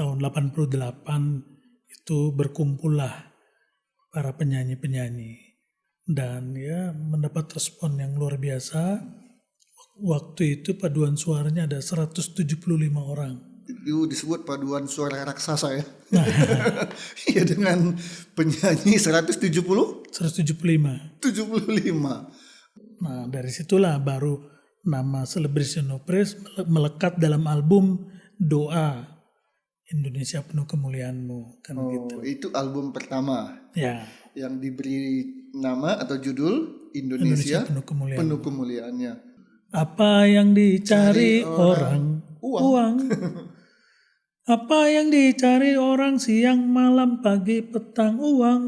tahun 88 itu berkumpullah para penyanyi-penyanyi dan ya mendapat respon yang luar biasa. Waktu itu paduan suaranya ada 175 orang. Itu disebut paduan suara raksasa ya. Iya, dengan penyanyi 175. 175. Nah, dari situlah baru nama Celebration of Praise melekat dalam album Doa Indonesia Penuh Kemuliaan-Mu kan gitu. Itu album pertama. Ya. Yang diberi nama atau judul Indonesia Penuh Kemuliaan. Penuh Kemuliaannya. Apa yang dicari orang? Uang. Apa yang dicari orang siang malam pagi petang? Uang.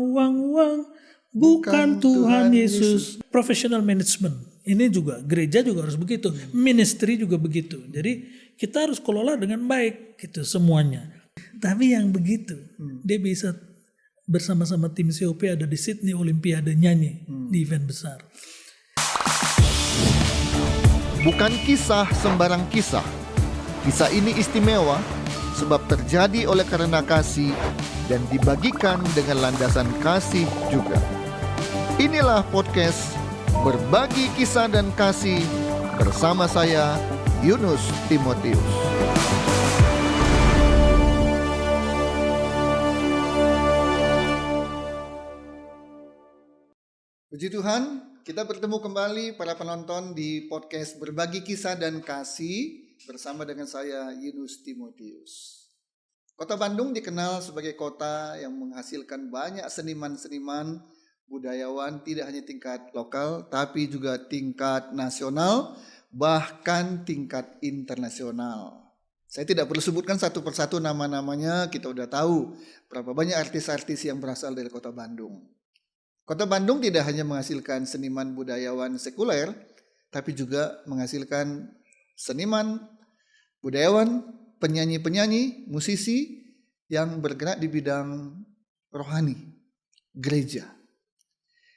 Bukan Tuhan Yesus. Professional management. Ini juga gereja juga harus begitu. Ministry juga begitu. Jadi kita harus kelola dengan baik gitu semuanya. Tapi yang begitu dia bisa bersama-sama tim COP ada di Sydney Olimpiade nyanyi di event besar. Bukan kisah sembarang kisah. Kisah ini istimewa sebab terjadi oleh karena kasih dan dibagikan dengan landasan kasih juga. Inilah podcast Berbagi Kisah dan Kasih bersama saya Yunus Timotius. Puji Tuhan, kita bertemu kembali para penonton di podcast Berbagi Kisah dan Kasih bersama dengan saya Yunus Timotius. Kota Bandung dikenal sebagai kota yang menghasilkan banyak seniman-seniman, budayawan, tidak hanya tingkat lokal tapi juga tingkat nasional, bahkan tingkat internasional. Saya tidak perlu sebutkan satu persatu nama-namanya, kita udah tahu berapa banyak artis-artis yang berasal dari kota Bandung. Kota Bandung tidak hanya menghasilkan seniman budayawan sekuler, tapi juga menghasilkan seniman, budayawan, penyanyi-penyanyi, musisi yang bergerak di bidang rohani, gereja.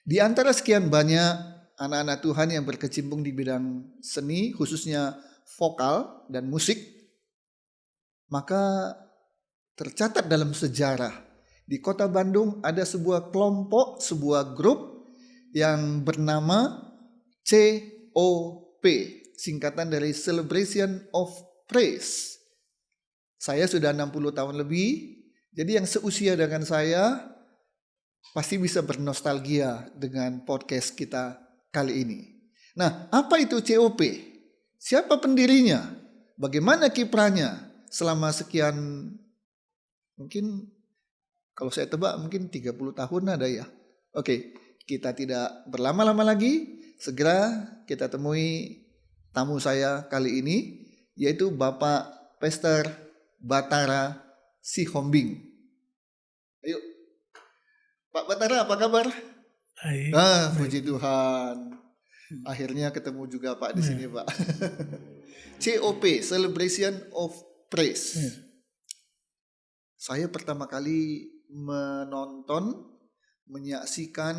Di antara sekian banyak anak-anak Tuhan yang berkecimpung di bidang seni, khususnya vokal dan musik, maka tercatat dalam sejarah di kota Bandung ada sebuah kelompok, sebuah grup yang bernama COP, singkatan dari Celebration of Praise. Saya sudah 60 tahun lebih, jadi yang seusia dengan saya pasti bisa bernostalgia dengan podcast kita kali ini. Nah, apa itu COP? Siapa pendirinya? Bagaimana kiprahnya selama sekian, mungkin kalau saya tebak mungkin 30 tahun ada ya. Oke, kita tidak berlama-lama lagi, segera kita temui tamu saya kali ini, yaitu Bapak Pastor Batara Sihombing. Ayo, Pak Batara, apa kabar? Baik. Puji Tuhan. Akhirnya ketemu juga Pak di sini, Pak. COP, Celebration of Praise. Saya pertama kali menyaksikan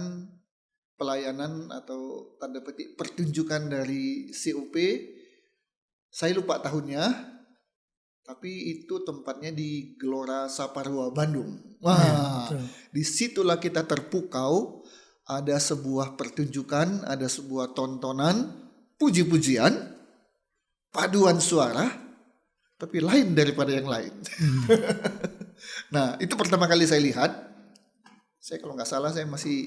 pelayanan atau tanda petik pertunjukan dari COP. Saya lupa tahunnya, tapi itu tempatnya di Gelora Saparua Bandung. Wah, disitulah kita terpukau. Ada sebuah pertunjukan, ada sebuah tontonan, puji-pujian, paduan suara, tapi lain daripada yang lain. Nah, itu pertama kali saya lihat. Saya kalau nggak salah saya masih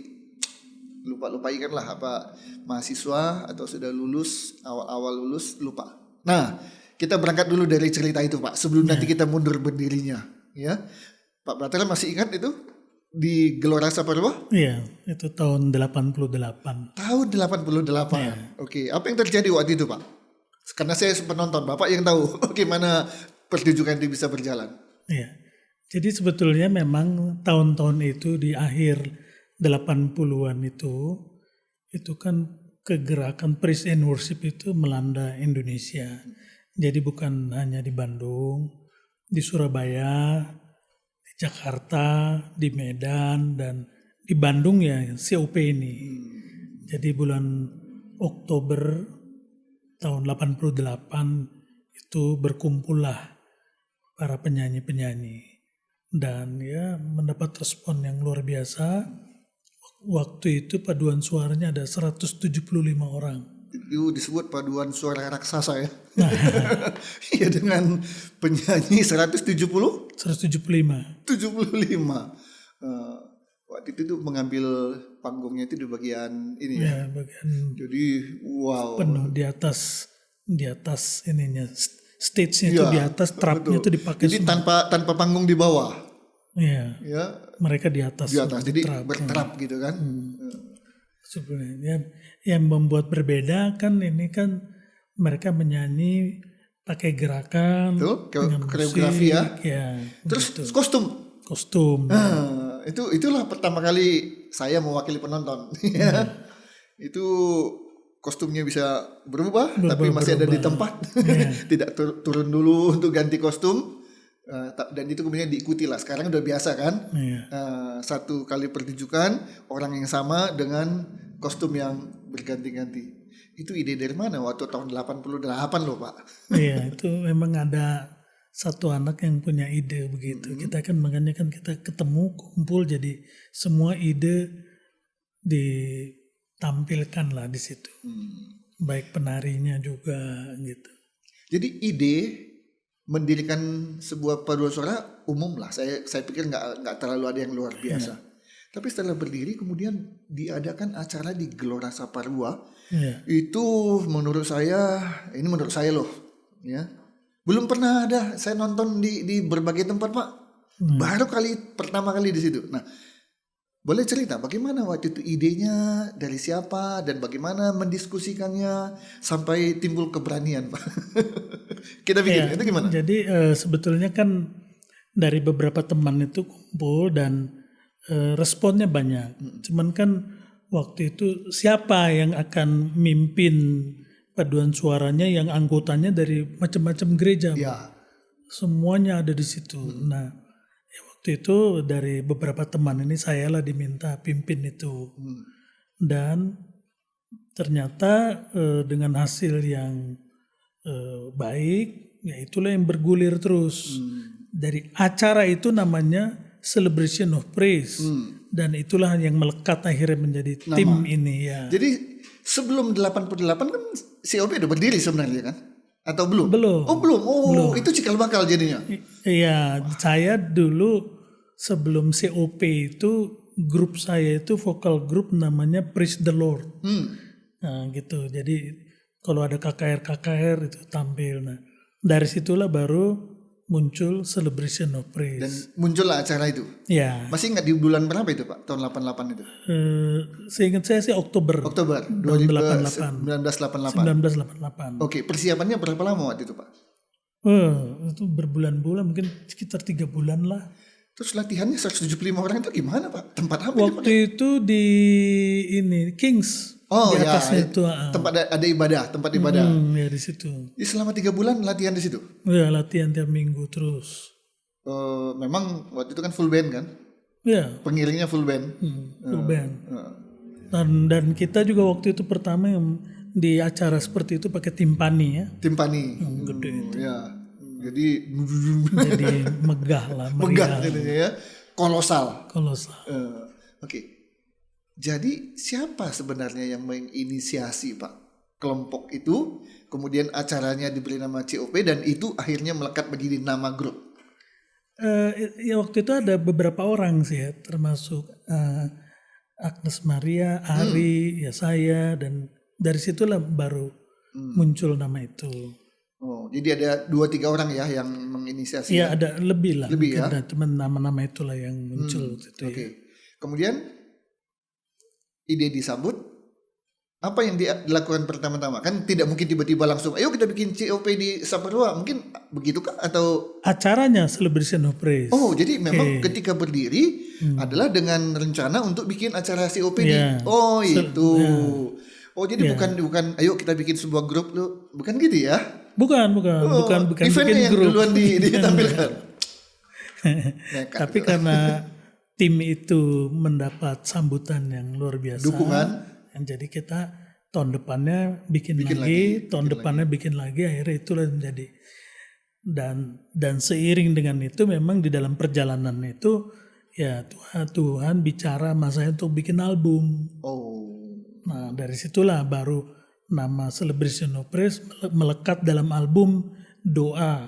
lupa ingat lah apa mahasiswa atau sudah lulus, awal-awal lulus, lupa. Nah, kita berangkat dulu dari cerita itu, Pak, sebelum nanti kita mundur berdirinya, ya. Pak Batara masih ingat itu di Gelora Saparua? Iya, itu tahun 88. Tahun 88. Ya. Oke, apa yang terjadi waktu itu, Pak? Karena saya penonton, Bapak yang tahu bagaimana pertunjukan itu bisa berjalan. Iya. Jadi sebetulnya memang tahun-tahun itu di akhir 80-an itu kan kegerakan praise and worship itu melanda Indonesia. Jadi bukan hanya di Bandung, di Surabaya, di Jakarta, di Medan, dan di Bandung ya COP ini. Jadi bulan Oktober tahun 88 itu berkumpullah para penyanyi-penyanyi. Dan ya mendapat respon yang luar biasa. Waktu itu paduan suaranya ada 175 orang. Itu disebut paduan suara raksasa ya. Ya dengan penyanyi 175. 175. Waktu itu tuh mengambil panggungnya itu di bagian ini ya. Bagian Jadi wow. penuh di atas ininya, stage-nya itu Iya, di atas, trapnya betul. itu dipakai Jadi semua. tanpa panggung di bawah. Iya, Ya, mereka di atas. di atas. Jadi trap. berterap gitu kan. Sebenarnya yang membuat berbeda kan ini kan mereka menyanyi pakai gerakan, Tuh, dengan koreografi ya. musik, ya. Terus gitu. kostum. Kostum. Itulah pertama kali saya mewakili penonton. Itu kostumnya bisa berubah, tapi masih ada di tempat. Tidak turun dulu untuk ganti kostum. Dan itu kemudian diikuti lah. Sekarang udah biasa kan. Satu kali pertunjukan orang yang sama dengan kostum yang berganti-ganti. Itu ide dari mana waktu tahun 88 loh Pak? Iya, itu memang ada satu anak yang punya ide begitu. Kita kan makanya kan kita ketemu, kumpul, jadi semua ide ditampilkan lah di situ. Baik penarinya juga gitu. Jadi ide mendirikan sebuah paduan suara umum lah. Saya pikir nggak terlalu ada yang luar biasa. Tapi setelah berdiri kemudian diadakan acara di Gelora Saparua. Itu menurut saya loh, ya. Belum pernah ada saya nonton di berbagai tempat Pak. Baru pertama kali di situ. Nah, boleh cerita bagaimana waktu itu idenya, dari siapa dan bagaimana mendiskusikannya sampai timbul keberanian Pak. Kita bikin itu gimana? Jadi sebetulnya kan dari beberapa teman itu kumpul dan responnya banyak. Cuman kan waktu itu siapa yang akan mimpin paduan suaranya yang anggotanya dari macam-macam gereja. Ya. Semuanya ada di situ. Nah, ya waktu itu dari beberapa teman ini saya lah diminta pimpin itu. Dan ternyata dengan hasil yang baik, ya itulah yang bergulir terus. Dari acara itu namanya Celebration of Praise. Dan itulah yang melekat akhirnya menjadi tim ini ya. Jadi sebelum 88 kan COP udah berdiri sebenarnya kan? Atau belum? Belum. Oh belum. Itu cikal bakal jadinya. Iya, saya dulu sebelum COP itu grup saya itu vokal grup namanya Praise the Lord. Nah gitu. Jadi kalau ada KKR itu tampil. Nah dari situlah baru muncul Celebration of Praise. Dan muncullah acara itu. Ya. Masih ingat di bulan berapa itu Pak? Tahun 88 itu? Seingat saya sih Oktober 1988. 1988. Oke, persiapannya berapa lama waktu itu Pak? Itu berbulan-bulan, mungkin sekitar 3 bulan lah. Terus latihannya 175 orang itu gimana Pak? Tempat apa? Waktu itu di ini Kings. Di atasnya itu. Tempat ada ibadah, tempat ibadah. Ya di situ. Jadi selama 3 bulan latihan di situ? Ya latihan tiap minggu terus. Memang waktu itu kan full band kan? Ya. Pengiringnya full band. Full band. Dan kita juga waktu itu pertama yang di acara seperti itu pakai timpani ya. Timpani. Gede itu. Ya. Jadi megah lah. Megah jadinya ya. Kolosal. Oke. Jadi siapa sebenarnya yang menginisiasi Pak kelompok itu, kemudian acaranya diberi nama COP dan itu akhirnya melekat menjadi nama grup? Ya waktu itu ada beberapa orang sih ya, termasuk Agnes Maria, Ari, ya saya, dan dari situlah baru muncul nama itu. Oh, jadi ada 2-3 orang ya yang menginisiasi? Iya, ada lebih lah. Lebih ya? Ada teman nama-nama itulah yang muncul. Oke. Kemudian ide disambut, apa yang dilakukan pertama-tama? Kan tidak mungkin tiba-tiba langsung, ayo kita bikin COP di Saparua, mungkin begitu kah? Atau acaranya Celebration of Praise. Oh, jadi memang ketika berdiri adalah dengan rencana untuk bikin acara COP itu. Oh, jadi bukan ayo kita bikin sebuah grup lu, bukan gitu ya? Bukan bikin eventnya yang grup. duluan ditampilkan. Tapi karena tim itu mendapat sambutan yang luar biasa. Dukungan. Jadi kita tahun depannya bikin lagi, tahun depannya bikin lagi, akhirnya itulah menjadi Dan seiring dengan itu memang di dalam perjalanan itu ya Tuhan bicara sama saya untuk bikin album. Nah dari situlah baru nama Celebration of Praise melekat dalam album Doa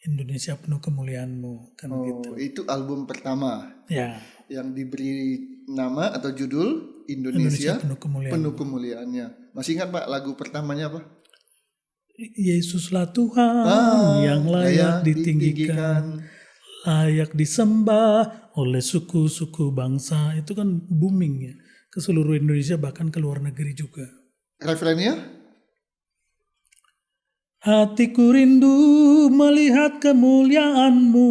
Indonesia Penuh Kemuliaan-Mu kan gitu. Itu album pertama. Ya. Yang diberi nama atau judul Indonesia Penuh Kemuliaan. Penuh Kemuliaannya. Masih ingat Pak lagu pertamanya apa? Yesuslah Tuhan yang layak ditinggikan, layak disembah oleh suku-suku bangsa. Itu kan booming ya ke seluruh Indonesia bahkan ke luar negeri juga. Referennya? Hatiku rindu melihat kemuliaan-Mu,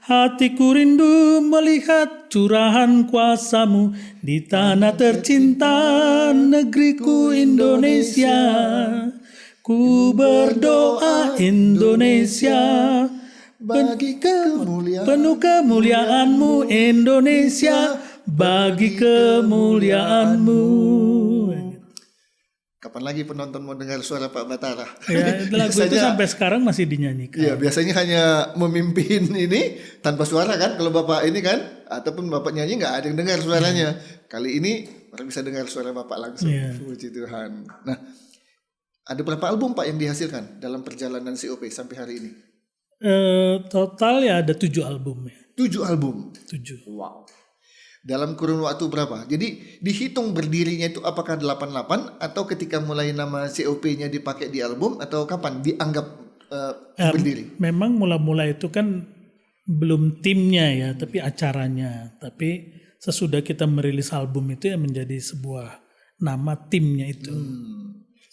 hatiku rindu melihat curahan kuasa-Mu di tanah tercinta negeriku Indonesia. Ku berdoa Indonesia bagi kemuliaan, penuh kemuliaan-Mu Indonesia, bagi kemuliaan-Mu. Kapan lagi penonton mau dengar suara Pak Batara? Ya, lagu itu sampai sekarang masih dinyanyikan. Iya, biasanya hanya memimpin ini tanpa suara kan, kalau Bapak ini kan, ataupun Bapak nyanyi nggak ada yang dengar suaranya. Kali ini orang bisa dengar suara Bapak langsung. Puji Tuhan. Nah, ada berapa album Pak yang dihasilkan dalam perjalanan COP sampai hari ini? Total ya ada 7 album ya. 7 album? 7. Wow. Dalam kurun waktu berapa? Jadi dihitung berdirinya itu apakah 88 atau ketika mulai nama COP-nya dipakai di album atau kapan dianggap berdiri? Memang mula-mula itu kan belum timnya ya, tapi acaranya. Tapi sesudah kita merilis album itu ya menjadi sebuah nama timnya itu.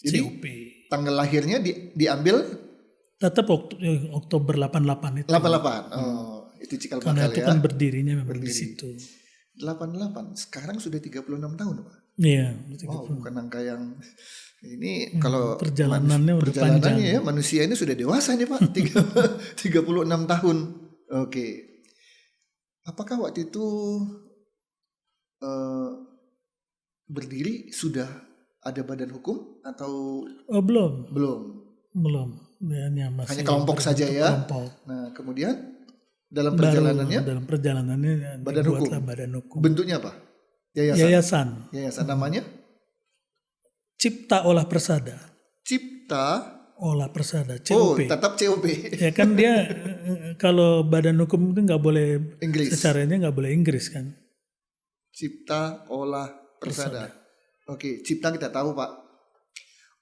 Jadi COP. Tanggal lahirnya diambil? Tetap Oktober 88 itu. 88. Itu cikal bakal ya. Karena itu kan berdirinya memang di situ. 88. Sekarang sudah 36 tahun, Pak. Iya. Wow, bukan angka yang ini kalau perjalanannya udah panjang. Ya, manusia ini sudah dewasa nih, Pak. 36 tahun. Oke. Apakah waktu itu berdiri sudah ada badan hukum atau belum? Belum. Hanya kelompok saja ya. Kelompok. Nah, kemudian dalam perjalanannya badan hukum. Bentuknya apa? Yayasan. Namanya? Cipta Olah Persada. Cipta Olah Persada. COP. Tetap COP. Ya kan dia kalau badan hukum itu nggak boleh Inggris. Secaranya nggak boleh Inggris kan. Cipta Olah Persada. Oke, cipta kita tahu Pak.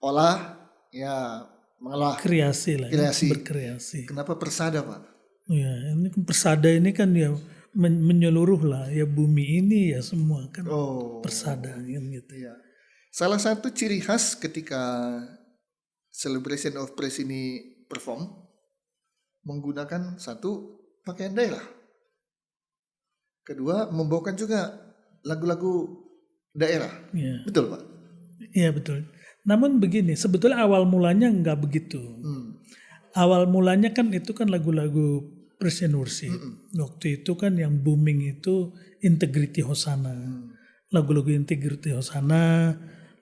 Olah ya mengolah. Kreasi lah. Berkreasi. Kenapa persada Pak? Ya, ini persada ini kan ya menyeluruh lah ya bumi ini ya semua kan persada kan gitu. Ya. Salah satu ciri khas ketika Celebration of Praise ini perform menggunakan satu pakaian daerah. Kedua membawakan juga lagu-lagu daerah. Ya. Betul Pak? Iya betul. Namun begini, sebetulnya awal mulanya nggak begitu. Awal mulanya kan itu kan lagu-lagu praise and worship. Waktu itu kan yang booming itu Integrity Hosana. Lagu-lagu Integrity Hosana,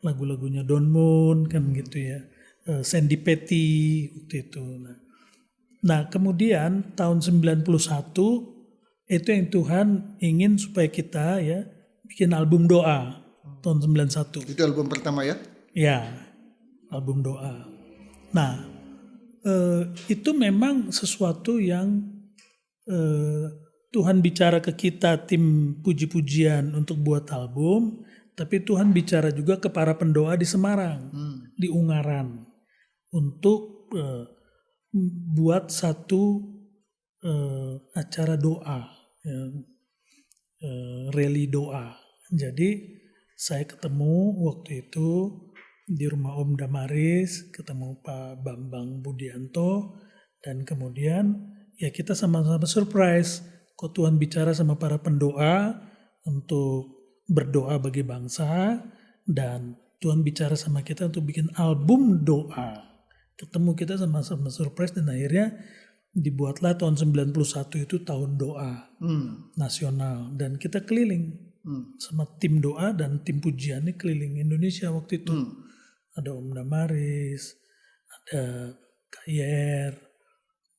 lagu-lagunya Don Moon kan gitu ya. Sandy Petty waktu itu. Nah, kemudian tahun 91 itu yang Tuhan ingin supaya kita ya bikin album doa tahun 91. Itu album pertama ya? Ya, album doa. Nah, itu memang sesuatu yang Tuhan bicara ke kita tim puji-pujian untuk buat album, tapi Tuhan bicara juga ke para pendoa di Semarang, di Ungaran, untuk buat satu acara doa, rally doa. Jadi saya ketemu waktu itu di rumah Om Damaris, ketemu Pak Bambang Budianto, dan kemudian ya kita sama-sama surprise kok Tuhan bicara sama para pendoa untuk berdoa bagi bangsa, dan Tuhan bicara sama kita untuk bikin album doa. Ketemu kita sama-sama surprise dan akhirnya dibuatlah tahun 91 itu tahun doa nasional, dan kita keliling sama tim doa dan tim pujiannya keliling Indonesia waktu itu. Ada Om Damaris, ada Kayer,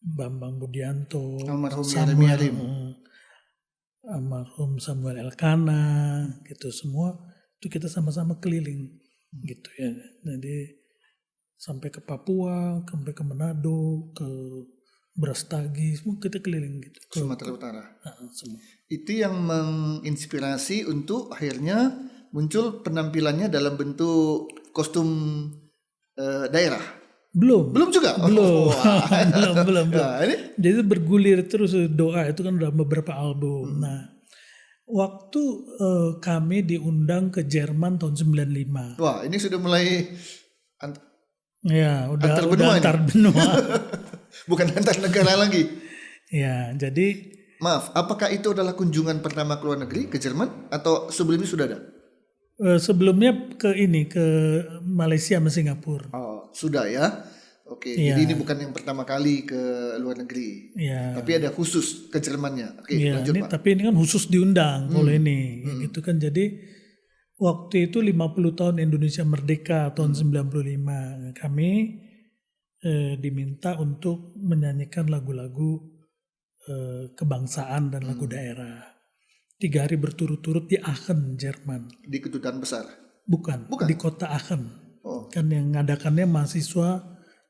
Bambang Budianto, Almarhum Samuel, Yarim. almarhum Samuel Elkana, gitu semua itu kita sama-sama keliling, gitu ya. Jadi sampai ke Papua, sampai ke Manado, ke Brastagi, semua kita keliling gitu. Sumatera Utara. Semua. Itu yang menginspirasi untuk akhirnya muncul penampilannya dalam bentuk kostum daerah. Belum juga. Belum. belum. Nah, ini Jadi bergulir terus doa itu kan udah beberapa album. Nah, waktu kami diundang ke Jerman tahun 95. wah, ini sudah mulai Ya, udah antar benua ini. antar benua. Bukan antar negara lagi. Ya, jadi Maaf, apakah itu adalah kunjungan pertama ke luar negeri ke Jerman atau sebelumnya sudah ada? sebelumnya ke Malaysia sama Singapura. Oh, sudah ya. Oke, Iya. jadi ini bukan yang pertama kali ke luar negeri. Ya. Tapi ada khusus ke Jermannya. Oke, Ya, lanjut ini, Pak. tapi ini kan khusus diundang oleh ini, gitu kan. Jadi waktu itu 50 tahun Indonesia merdeka tahun 95, kami diminta untuk menyanyikan lagu-lagu kebangsaan dan lagu daerah. 3 hari berturut-turut di Aachen, Jerman. Di kedutaan besar. Bukan. Di kota Aachen. Oh. Kan yang ngadakannya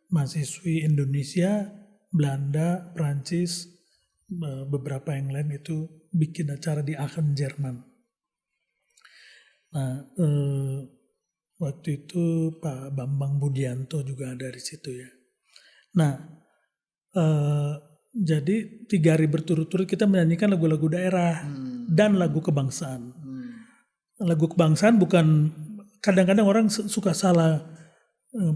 mahasiswi Indonesia, Belanda, Prancis, beberapa yang lain itu bikin acara di Aachen, Jerman. Nah, waktu itu Pak Bambang Budianto juga ada di situ ya. Nah, jadi 3 hari berturut-turut kita menyanyikan lagu-lagu daerah dan lagu kebangsaan. Lagu kebangsaan bukan, kadang-kadang orang suka salah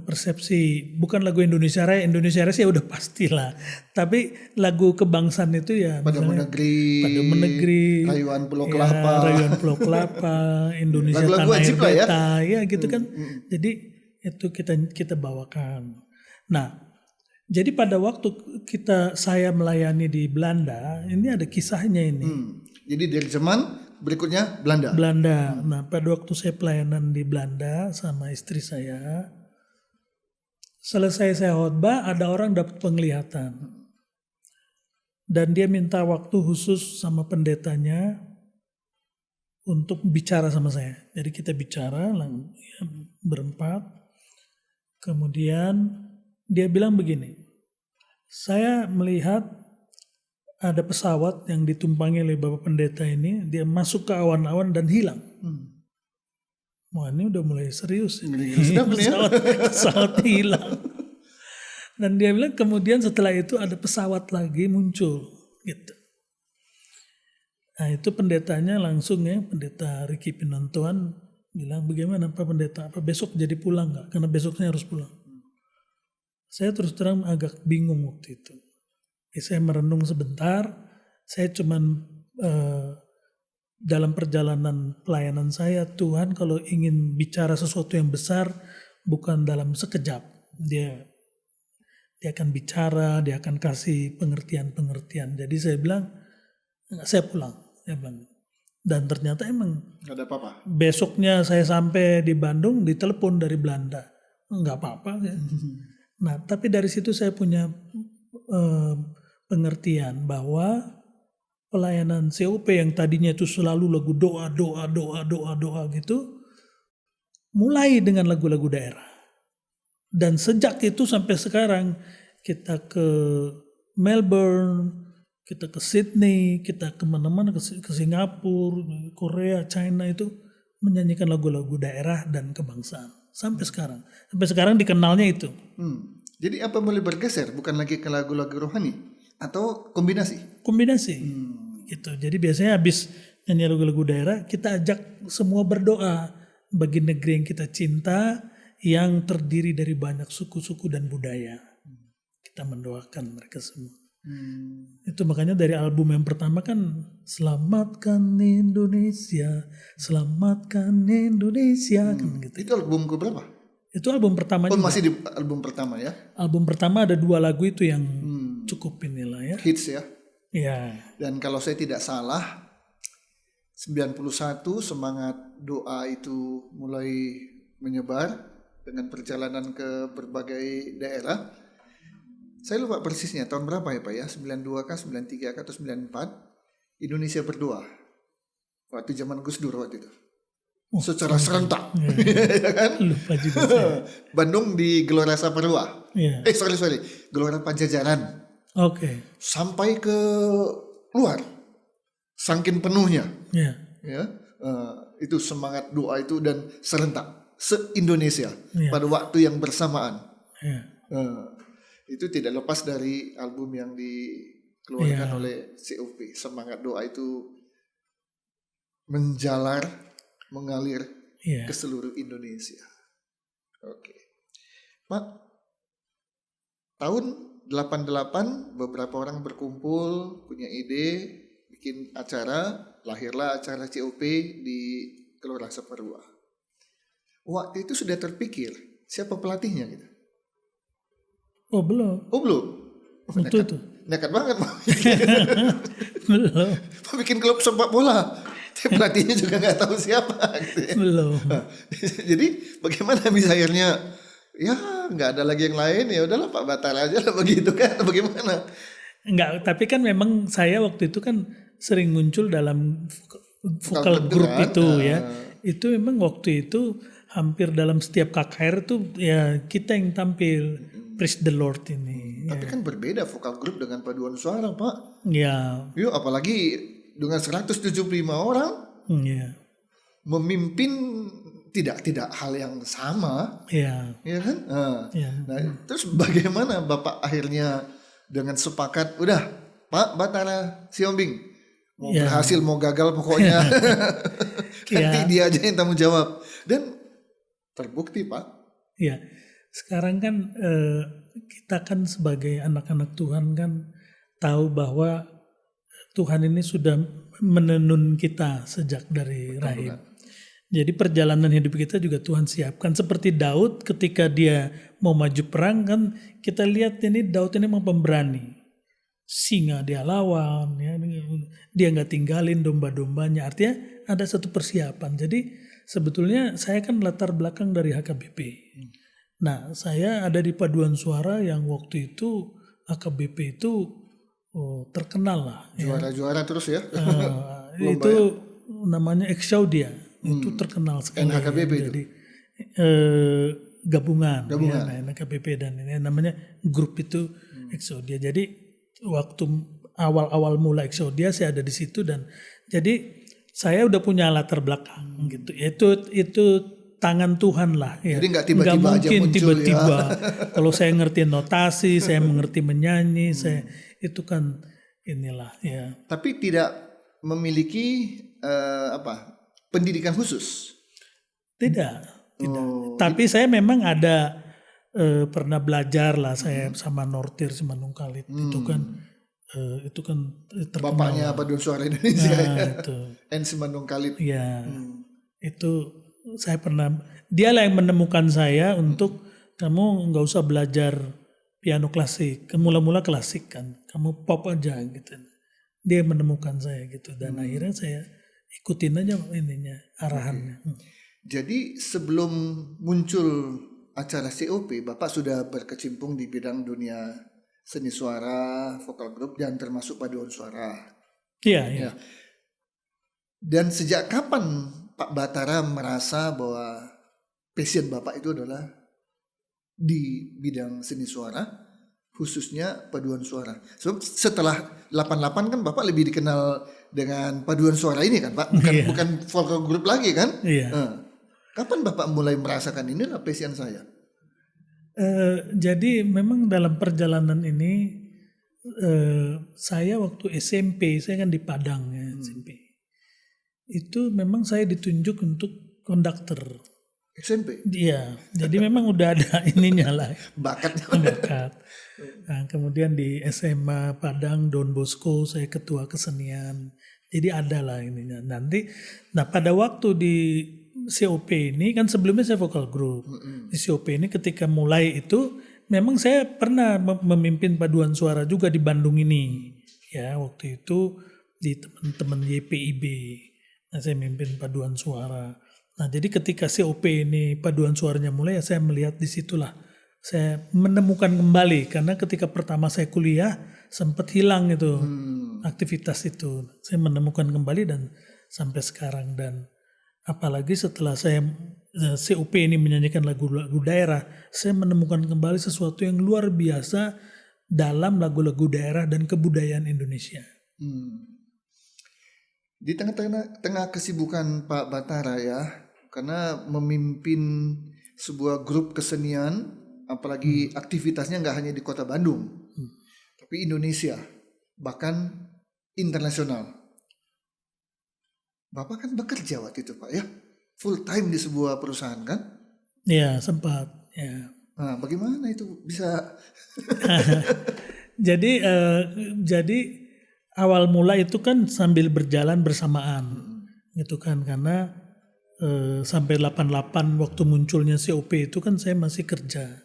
persepsi, bukan lagu Indonesia Raya sih udah pastilah. Tapi lagu kebangsaan itu ya Padamu Negeri, Rayuan Pulau Kelapa, Rayuan Pulau Kelapa, Indonesia Lagu-lagu Tanah Air wajib lah ya. Beta, ya gitu kan. Jadi itu kita bawakan. Nah, jadi pada waktu saya melayani di Belanda, ini ada kisahnya ini. Jadi dari Jerman, berikutnya Belanda. Nah, pada waktu saya pelayanan di Belanda sama istri saya, selesai saya khotbah, ada orang dapat penglihatan. Dan dia minta waktu khusus sama pendetanya untuk bicara sama saya. Jadi kita bicara berempat. Kemudian dia bilang begini, saya melihat ada pesawat yang ditumpangi oleh Bapak Pendeta ini, dia masuk ke awan-awan dan hilang. Wah, ini udah mulai serius. Pesawat hilang. Dan dia bilang kemudian setelah itu ada pesawat lagi muncul. Gitu. Nah itu pendetanya langsung ya, Pendeta Ricky Pinontoan bilang, bagaimana Pak Pendeta, apa besok jadi pulang nggak? Karena besoknya harus pulang. Saya terus terang agak bingung waktu itu. Saya merenung sebentar, saya cuman dalam perjalanan pelayanan saya, Tuhan kalau ingin bicara sesuatu yang besar, bukan dalam sekejap. Dia akan bicara, dia akan kasih pengertian-pengertian. Jadi saya bilang, saya pulang. Saya bilang. Dan ternyata emang Gak ada apa-apa. Besoknya saya sampai di Bandung, ditelepon dari Belanda. Nggak apa-apa. Ya. Nah, tapi dari situ saya punya pengertian bahwa pelayanan COP yang tadinya itu selalu lagu doa gitu, mulai dengan lagu-lagu daerah. Dan sejak itu sampai sekarang kita ke Melbourne, kita ke Sydney, kita kemana-mana, ke Singapura, Korea, China itu menyanyikan lagu-lagu daerah dan kebangsaan. Sampai sekarang dikenalnya itu. Jadi apa boleh bergeser, bukan lagi ke lagu-lagu rohani atau kombinasi? Kombinasi, gitu. Jadi biasanya habis nyanyi lagu-lagu daerah, kita ajak semua berdoa bagi negeri yang kita cinta, yang terdiri dari banyak suku-suku dan budaya. Kita mendoakan mereka semua. Itu makanya dari album yang pertama kan, Selamatkan Indonesia, Selamatkan Indonesia, kan gitu. Itu album keberapa? Itu album pertama juga. Masih di album pertama ya? Album pertama ada 2 lagu itu yang cukup inilah ya. Hits ya? Ya. Dan kalau saya tidak salah, 91 semangat doa itu mulai menyebar dengan perjalanan ke berbagai daerah. Saya lupa persisnya tahun berapa ya Pak ya, 92 kah, 93 kah, atau 94, Indonesia berdoa. Waktu zaman Gus Dur waktu itu. Secara serentak. Ya kan? Lupa juga saya. Bandung di Gelora Saparua. Ya. Sorry. Gelora Pajajaran. Oke. Sampai ke luar. Saking penuhnya. Ya. Ya, itu semangat doa itu dan serentak. Se-Indonesia. Pada waktu yang bersamaan. Ya. Itu tidak lepas dari album yang dikeluarkan oleh COP. Semangat doa itu mengalir ke seluruh Indonesia. Oke. Pak, tahun 88 beberapa orang berkumpul, punya ide, bikin acara, lahirlah acara COP di Gelora Saparua. Waktu itu sudah terpikir siapa pelatihnya gitu? Oh belum. Waktu itu. Nekat banget mau Belum. bikin klub sepak bola. Pelatihnya juga nggak tahu siapa gitu ya. Belum. Jadi bagaimana bisa akhirnya ya nggak ada lagi yang lain, ya udahlah Pak Batara aja lah begitu kan, bagaimana? Enggak, tapi kan memang saya waktu itu kan sering muncul dalam vokal grup kan? itu ya. Itu memang waktu itu hampir dalam setiap KKR itu ya kita yang tampil. Praise the Lord ini. Tapi kan berbeda vokal grup dengan paduan suara Pak. Ya. Yuk apalagi dengan 175 orang memimpin tidak hal yang sama. Ya. Ya kan? Nah, terus bagaimana Bapak akhirnya dengan sepakat udah Pak Batara Siombing mau berhasil mau gagal pokoknya nanti dia aja yang tanggung jawab, dan terbukti Pak. Ya. Sekarang kan kita kan sebagai anak-anak Tuhan kan tahu bahwa Tuhan ini sudah menenun kita sejak dari rahim. Jadi perjalanan hidup kita juga Tuhan siapkan. Seperti Daud ketika dia mau maju perang kan kita lihat ini Daud ini memang pemberani. Singa dia lawan, ya, dia nggak tinggalin domba-dombanya. Artinya ada satu persiapan. Jadi sebetulnya saya kan latar belakang dari HKBP. Nah, saya ada di paduan suara yang waktu itu HKBP itu terkenal lah. Juara-juara terus ya. Itu namanya Exaudia. Itu terkenal sekali. NHKBP itu? Jadi gabungan. Ya, NHKBP dan ini namanya grup itu Exaudia. Jadi waktu awal-awal mula Exaudia saya ada di situ, dan jadi saya udah punya latar belakang gitu. Itu tangan Tuhan lah. Ya. Jadi nggak tiba-tiba aja muncul tiba-tiba. ya. Kalau saya ngerti notasi, saya mengerti menyanyi, saya itu kan inilah ya. Tapi tidak memiliki pendidikan khusus. Tidak. Tapi saya memang ada pernah belajar lah saya sama Nortir Simanung Kalit. Itu kan terkenal. Bapaknya paduan suara Indonesia. Nah, itu. En Simanung Kalit. Ya. Itu saya pernah, dialah yang menemukan saya untuk kamu nggak usah belajar piano klasik, mula-mula klasik kan, kamu pop aja gitu. Dia menemukan saya gitu, dan akhirnya saya ikutin aja arahannya. Jadi sebelum muncul acara COP, Bapak sudah berkecimpung di bidang dunia seni suara, vokal grup, dan termasuk paduan suara. Iya. Dan sejak kapan Pak Batara merasa bahwa passion Bapak itu adalah di bidang seni suara, khususnya paduan suara? Sebab setelah 88 kan Bapak lebih dikenal dengan paduan suara ini kan Pak, bukan vokal grup lagi kan? Iya. Kapan Bapak mulai merasakan inilah passion saya? Jadi memang dalam perjalanan ini saya waktu SMP, saya kan di Padang ya, SMP. Itu memang saya ditunjuk untuk konduktor. SMP? Iya, jadi memang udah ada ininya lah. Bakatnya. Bakat. Nah, kemudian di SMA Padang Don Bosco saya ketua kesenian. Jadi ada lah ininya. Nah pada waktu di COP ini kan sebelumnya saya vokal grup. Di COP ini ketika mulai itu memang saya pernah memimpin paduan suara juga di Bandung ini. Ya waktu itu di teman-teman YPIB. Nah, saya memimpin paduan suara. Nah, jadi ketika COP ini paduan suaranya mulai, ya saya melihat disitulah saya menemukan kembali karena ketika pertama saya kuliah sempat hilang itu aktivitas itu. Saya menemukan kembali dan sampai sekarang, dan apalagi setelah saya COP ini menyanyikan lagu-lagu daerah, saya menemukan kembali sesuatu yang luar biasa dalam lagu-lagu daerah dan kebudayaan Indonesia. Di tengah kesibukan Pak Batara ya, karena memimpin sebuah grup kesenian, apalagi aktivitasnya nggak hanya di kota Bandung, tapi Indonesia, bahkan internasional. Bapak kan bekerja waktu itu Pak ya, full time di sebuah perusahaan kan? Ya sempat. Ya. Nah, bagaimana itu bisa? Jadi awal mula itu kan sambil berjalan bersamaan, gitu kan, karena sampai 88 waktu munculnya COP itu kan saya masih kerja.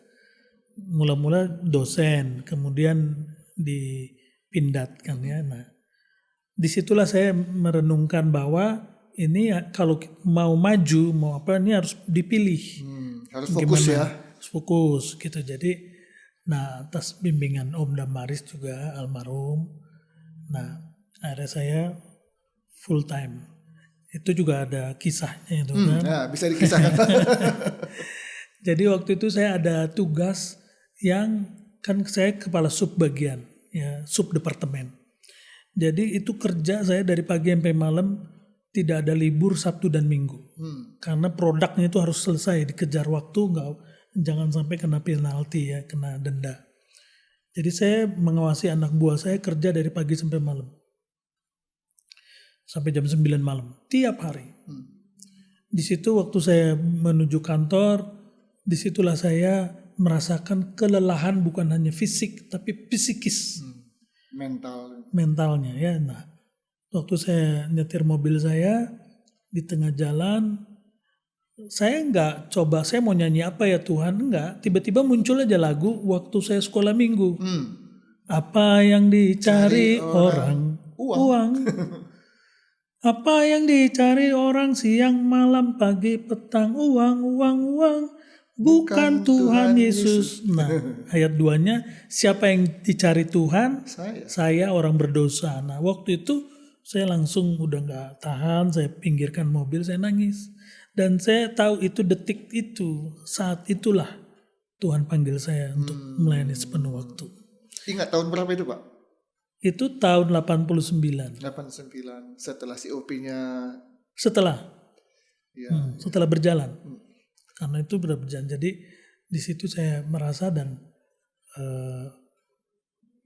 Mula-mula dosen, kemudian dipindatkan ya. Nah, disitulah saya merenungkan bahwa ini ya, kalau mau maju mau apa ini harus dipilih. Harus fokus ya. Harus fokus gitu. Jadi, nah atas bimbingan Om Damaris juga almarhum. Nah akhirnya saya full time. Itu juga ada kisahnya itu kan. Ya, bisa dikisahkan. Jadi waktu itu saya ada tugas yang kan saya kepala sub bagian, ya sub departemen. Jadi itu kerja saya dari pagi sampai malam, tidak ada libur Sabtu dan Minggu. Karena produknya itu harus selesai, dikejar waktu, jangan sampai kena penalti ya, kena denda. Jadi saya mengawasi anak buah saya kerja dari pagi sampai malam. Sampai jam 9 malam, tiap hari. Di situ waktu saya menuju kantor, disitulah saya merasakan kelelahan bukan hanya fisik tapi psikis, mentalnya ya. Nah, waktu saya nyetir mobil saya di tengah jalan, saya nggak coba saya mau nyanyi apa ya Tuhan, enggak, tiba-tiba muncul aja lagu waktu saya sekolah minggu. Apa yang dicari orang uang. Apa yang dicari orang siang malam pagi petang, uang. Bukan Tuhan Yesus. Nah, ayat 2-nya, siapa yang dicari Tuhan? Saya orang berdosa. Nah, waktu itu saya langsung udah gak tahan, saya pinggirkan mobil, saya nangis. Dan saya tahu itu detik itu, saat itulah Tuhan panggil saya untuk melayani sepenuh waktu. Ingat tahun berapa itu Pak? Itu tahun 89. 89, setelah COP-nya. Setelah berjalan. Karena itu sudah berjalan. Jadi di situ saya merasa, dan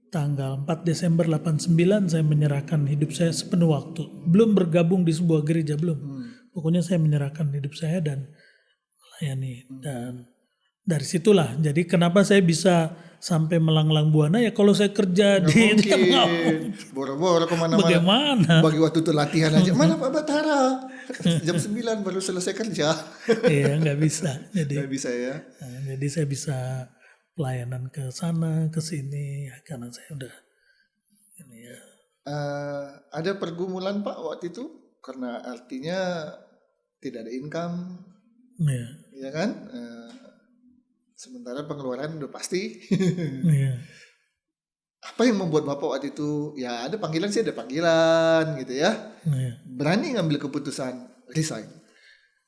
tanggal 4 Desember 89 saya menyerahkan hidup saya sepenuh waktu. Belum bergabung di sebuah gereja, belum. Pokoknya saya menyerahkan hidup saya dan melayani. Dan dari situlah, jadi kenapa saya bisa sampai melanglang buana ya, kalau saya kerja di boro-boro kemana-mana. Bagaimana? Bagi waktu itu latihan aja. Mana Pak Batara? Jam 9 baru selesai kerja. Iya, nggak bisa. Jadi nggak bisa ya. Nah, jadi saya bisa pelayanan ke sana ke sini ya, karena saya udah ini ya. Ada pergumulan Pak waktu itu karena artinya tidak ada income. Iya. Ya kan? Sementara pengeluaran udah pasti. Iya. Apa yang membuat Bapak waktu itu, ya ada panggilan sih, ada panggilan gitu ya. Berani ngambil keputusan resign.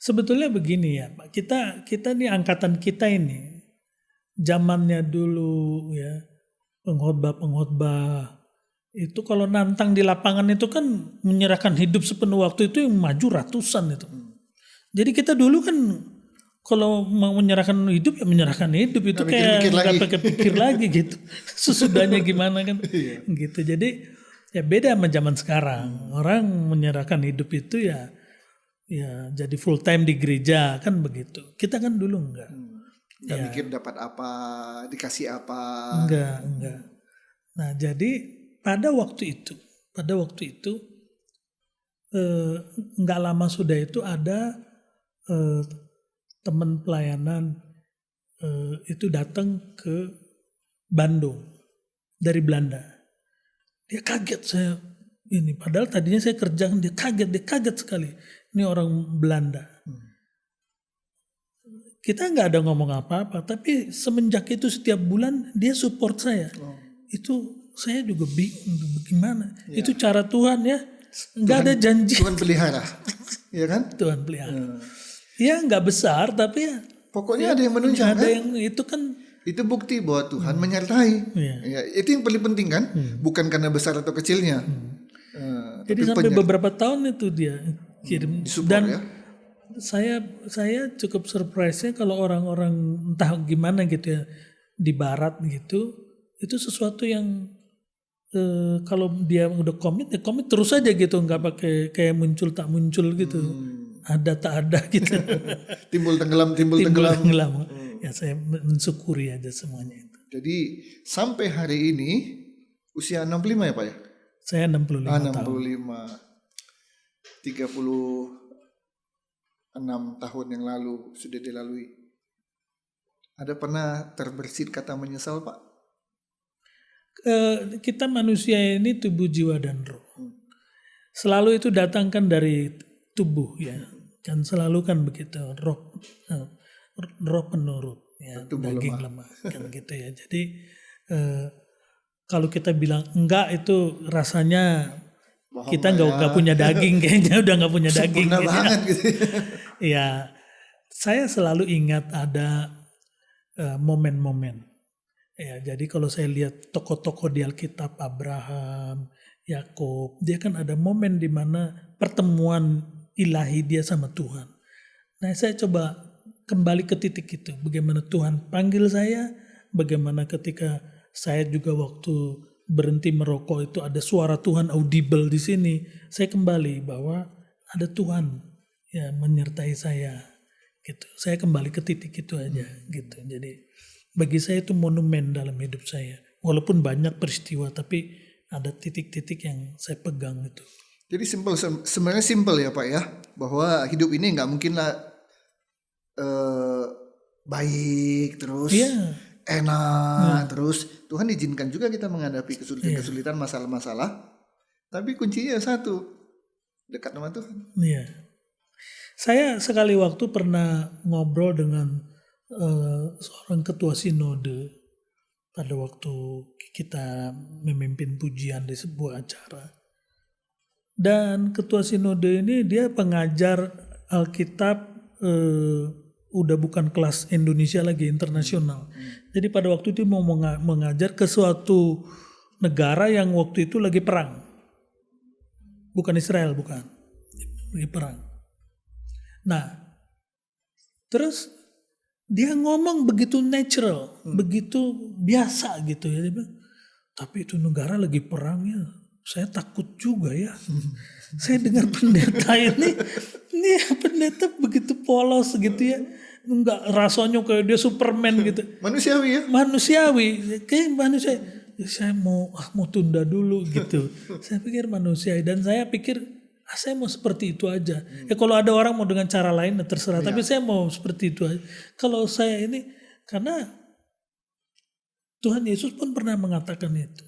Sebetulnya begini ya Pak, kita nih angkatan kita ini, zamannya dulu ya, pengkhotbah itu kalau nantang di lapangan itu kan menyerahkan hidup sepenuh waktu, itu yang maju ratusan itu. Jadi kita dulu kan kalau mau menyerahkan hidup ya menyerahkan hidup, itu kayak nggak pakai pikir lagi gitu. Sesudahnya gimana kan, gitu. Jadi ya beda sama zaman sekarang. Orang menyerahkan hidup itu ya jadi full time di gereja kan begitu. Kita kan dulu enggak. Nggak mikir dapat apa, dikasih apa. Enggak. Nah jadi pada waktu itu enggak lama sudah itu ada teman pelayanan itu datang ke Bandung dari Belanda. Dia kaget saya ini, padahal tadinya saya kerja, dia kaget sekali. Ini orang Belanda. kita nggak ada ngomong apa-apa, tapi semenjak itu setiap bulan dia support saya. Itu saya juga bingung bagaimana. Itu cara Tuhan ya. Nggak ada janji. Tuhan pelihara. Ya kan? Tuhan pelihara. Ya nggak besar tapi ya. Pokoknya ada yang menunjang Ada kan? yang itu kan. Itu bukti bahwa Tuhan menyertai. Iya. Ya, itu yang paling penting kan? Bukan karena besar atau kecilnya. Jadi sampai beberapa tahun itu dia kirim. Disupport, Dan ya? saya cukup surprise-nya kalau orang-orang entah gimana gitu ya di barat gitu, itu sesuatu yang kalau dia udah komit ya komit terus aja gitu, nggak pakai kayak muncul tak muncul gitu, ada tak ada gitu. Timbul tenggelam. Tenggelam. Ya saya mensyukuri aja semuanya itu. Jadi sampai hari ini usia 65 ya Pak ya? Saya 65 tahun. 36 tahun yang lalu sudah dilalui. Ada pernah terbersit kata menyesal Pak? Kita manusia ini tubuh, jiwa, dan roh. Selalu itu datangkan dari tubuh ya. Kan selalu kan begitu. Roh penurut ya, daging lemah kan gitu ya. Jadi kalau kita bilang enggak itu rasanya kita nggak punya daging, kayaknya udah nggak punya daging. Sempurna banget gitu. Ya, saya selalu ingat ada momen-momen. Ya, jadi kalau saya lihat tokoh-tokoh di Alkitab, Abraham, Yakub, dia kan ada momen di mana pertemuan ilahi dia sama Tuhan. Nah, saya coba kembali ke titik itu. Bagaimana Tuhan panggil saya, bagaimana ketika saya juga waktu berhenti merokok itu ada suara Tuhan audible di sini. Saya kembali bahwa ada Tuhan ya menyertai saya gitu. Saya kembali ke titik itu aja gitu. Jadi bagi saya itu monumen dalam hidup saya. Walaupun banyak peristiwa tapi ada titik-titik yang saya pegang itu. Jadi sebenarnya simple ya Pak ya, bahwa hidup ini nggak mungkin lah baik terus. Iya. Enak terus. Tuhan izinkan juga kita menghadapi kesulitan-kesulitan, masalah-masalah. Tapi kuncinya satu, dekat sama Tuhan. Iya. Saya sekali waktu pernah ngobrol dengan seorang ketua sinode pada waktu kita memimpin pujian di sebuah acara. Dan ketua sinode ini dia pengajar Alkitab udah bukan kelas Indonesia lagi, internasional. Jadi pada waktu itu mau mengajar ke suatu negara yang waktu itu lagi perang. Bukan Israel, bukan. Lagi perang. Nah, terus dia ngomong begitu natural, begitu biasa gitu ya. Dia bilang, tapi itu negara lagi perang ya, saya takut juga ya. Saya dengar pendeta ini pendeta begitu polos gitu ya. Enggak rasanya kayak dia Superman gitu. Manusiawi ya? Manusiawi, kayak manusia. Saya mau tunda dulu gitu. Saya pikir manusiawi dan saya pikir saya mau seperti itu aja. Ya kalau ada orang mau dengan cara lain terserah. Tapi saya mau seperti itu aja. Kalau saya ini karena Tuhan Yesus pun pernah mengatakan itu.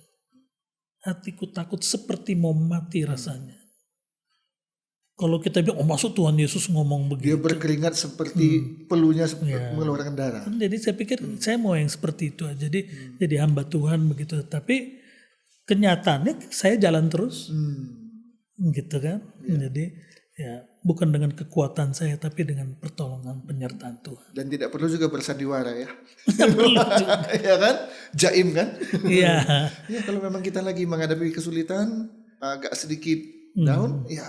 Hatiku takut seperti mau mati rasanya. Kalau kita bilang, masuk Tuhan Yesus ngomong begitu. Dia berkeringat seperti peluhnya mengeluarkan darah. Jadi saya pikir saya mau yang seperti itu aja. Jadi hamba Tuhan begitu. Tapi kenyataannya saya jalan terus. Gitu kan. Jadi ya bukan dengan kekuatan saya tapi dengan pertolongan penyertaan Tuhan. Dan tidak perlu juga bersandiwara ya. Perlu juga. Ya kan? Jaim kan? Iya. Ya kalau memang kita lagi menghadapi kesulitan, agak sedikit down, ya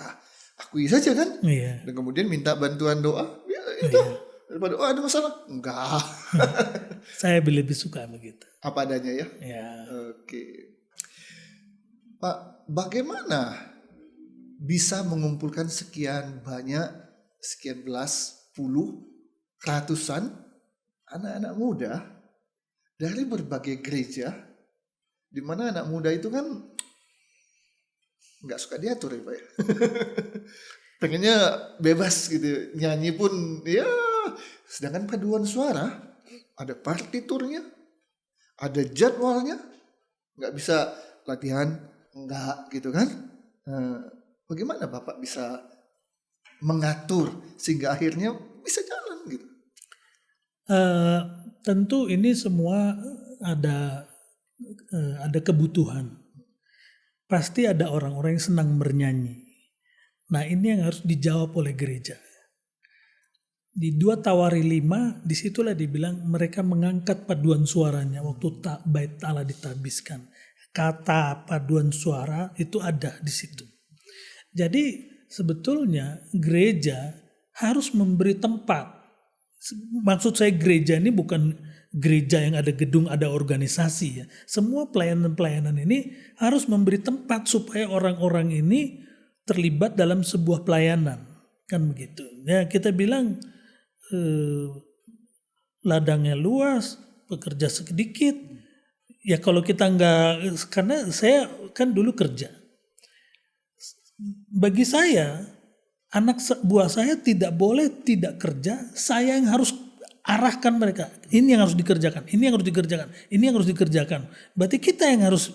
akui saja kan? Iya. Dan kemudian minta bantuan doa. Ya itu. Daripada ada masalah? Enggak. Saya lebih suka begitu. Apa adanya ya? Ya. Oke. Pak, bagaimana bisa mengumpulkan sekian banyak, sekian belas, puluh, ratusan anak-anak muda dari berbagai gereja, di mana anak muda itu kan nggak suka diatur ya Pak ya. Pengennya bebas gitu, nyanyi pun ya, sedangkan paduan suara ada partiturnya, ada jadwalnya, nggak bisa latihan, nggak gitu kan. Bagaimana Bapak bisa mengatur sehingga akhirnya bisa jalan gitu? Tentu ini semua ada kebutuhan. Pasti ada orang-orang yang senang bernyanyi. Nah, ini yang harus dijawab oleh gereja. Di 2 Tawari 5, disitulah dibilang mereka mengangkat paduan suaranya waktu bait Allah ditabiskan. Kata paduan suara itu ada di situ. Jadi sebetulnya gereja harus memberi tempat. Maksud saya gereja ini bukan gereja yang ada gedung, ada organisasi ya. Semua pelayanan-pelayanan ini harus memberi tempat supaya orang-orang ini terlibat dalam sebuah pelayanan. Kan begitu. Ya kita bilang ladangnya luas, pekerja sedikit. Ya kalau kita nggak, karena saya kan dulu kerja. Bagi saya, anak buah saya tidak boleh tidak kerja, saya yang harus arahkan mereka. Ini yang harus dikerjakan, ini yang harus dikerjakan, ini yang harus dikerjakan. Berarti kita yang harus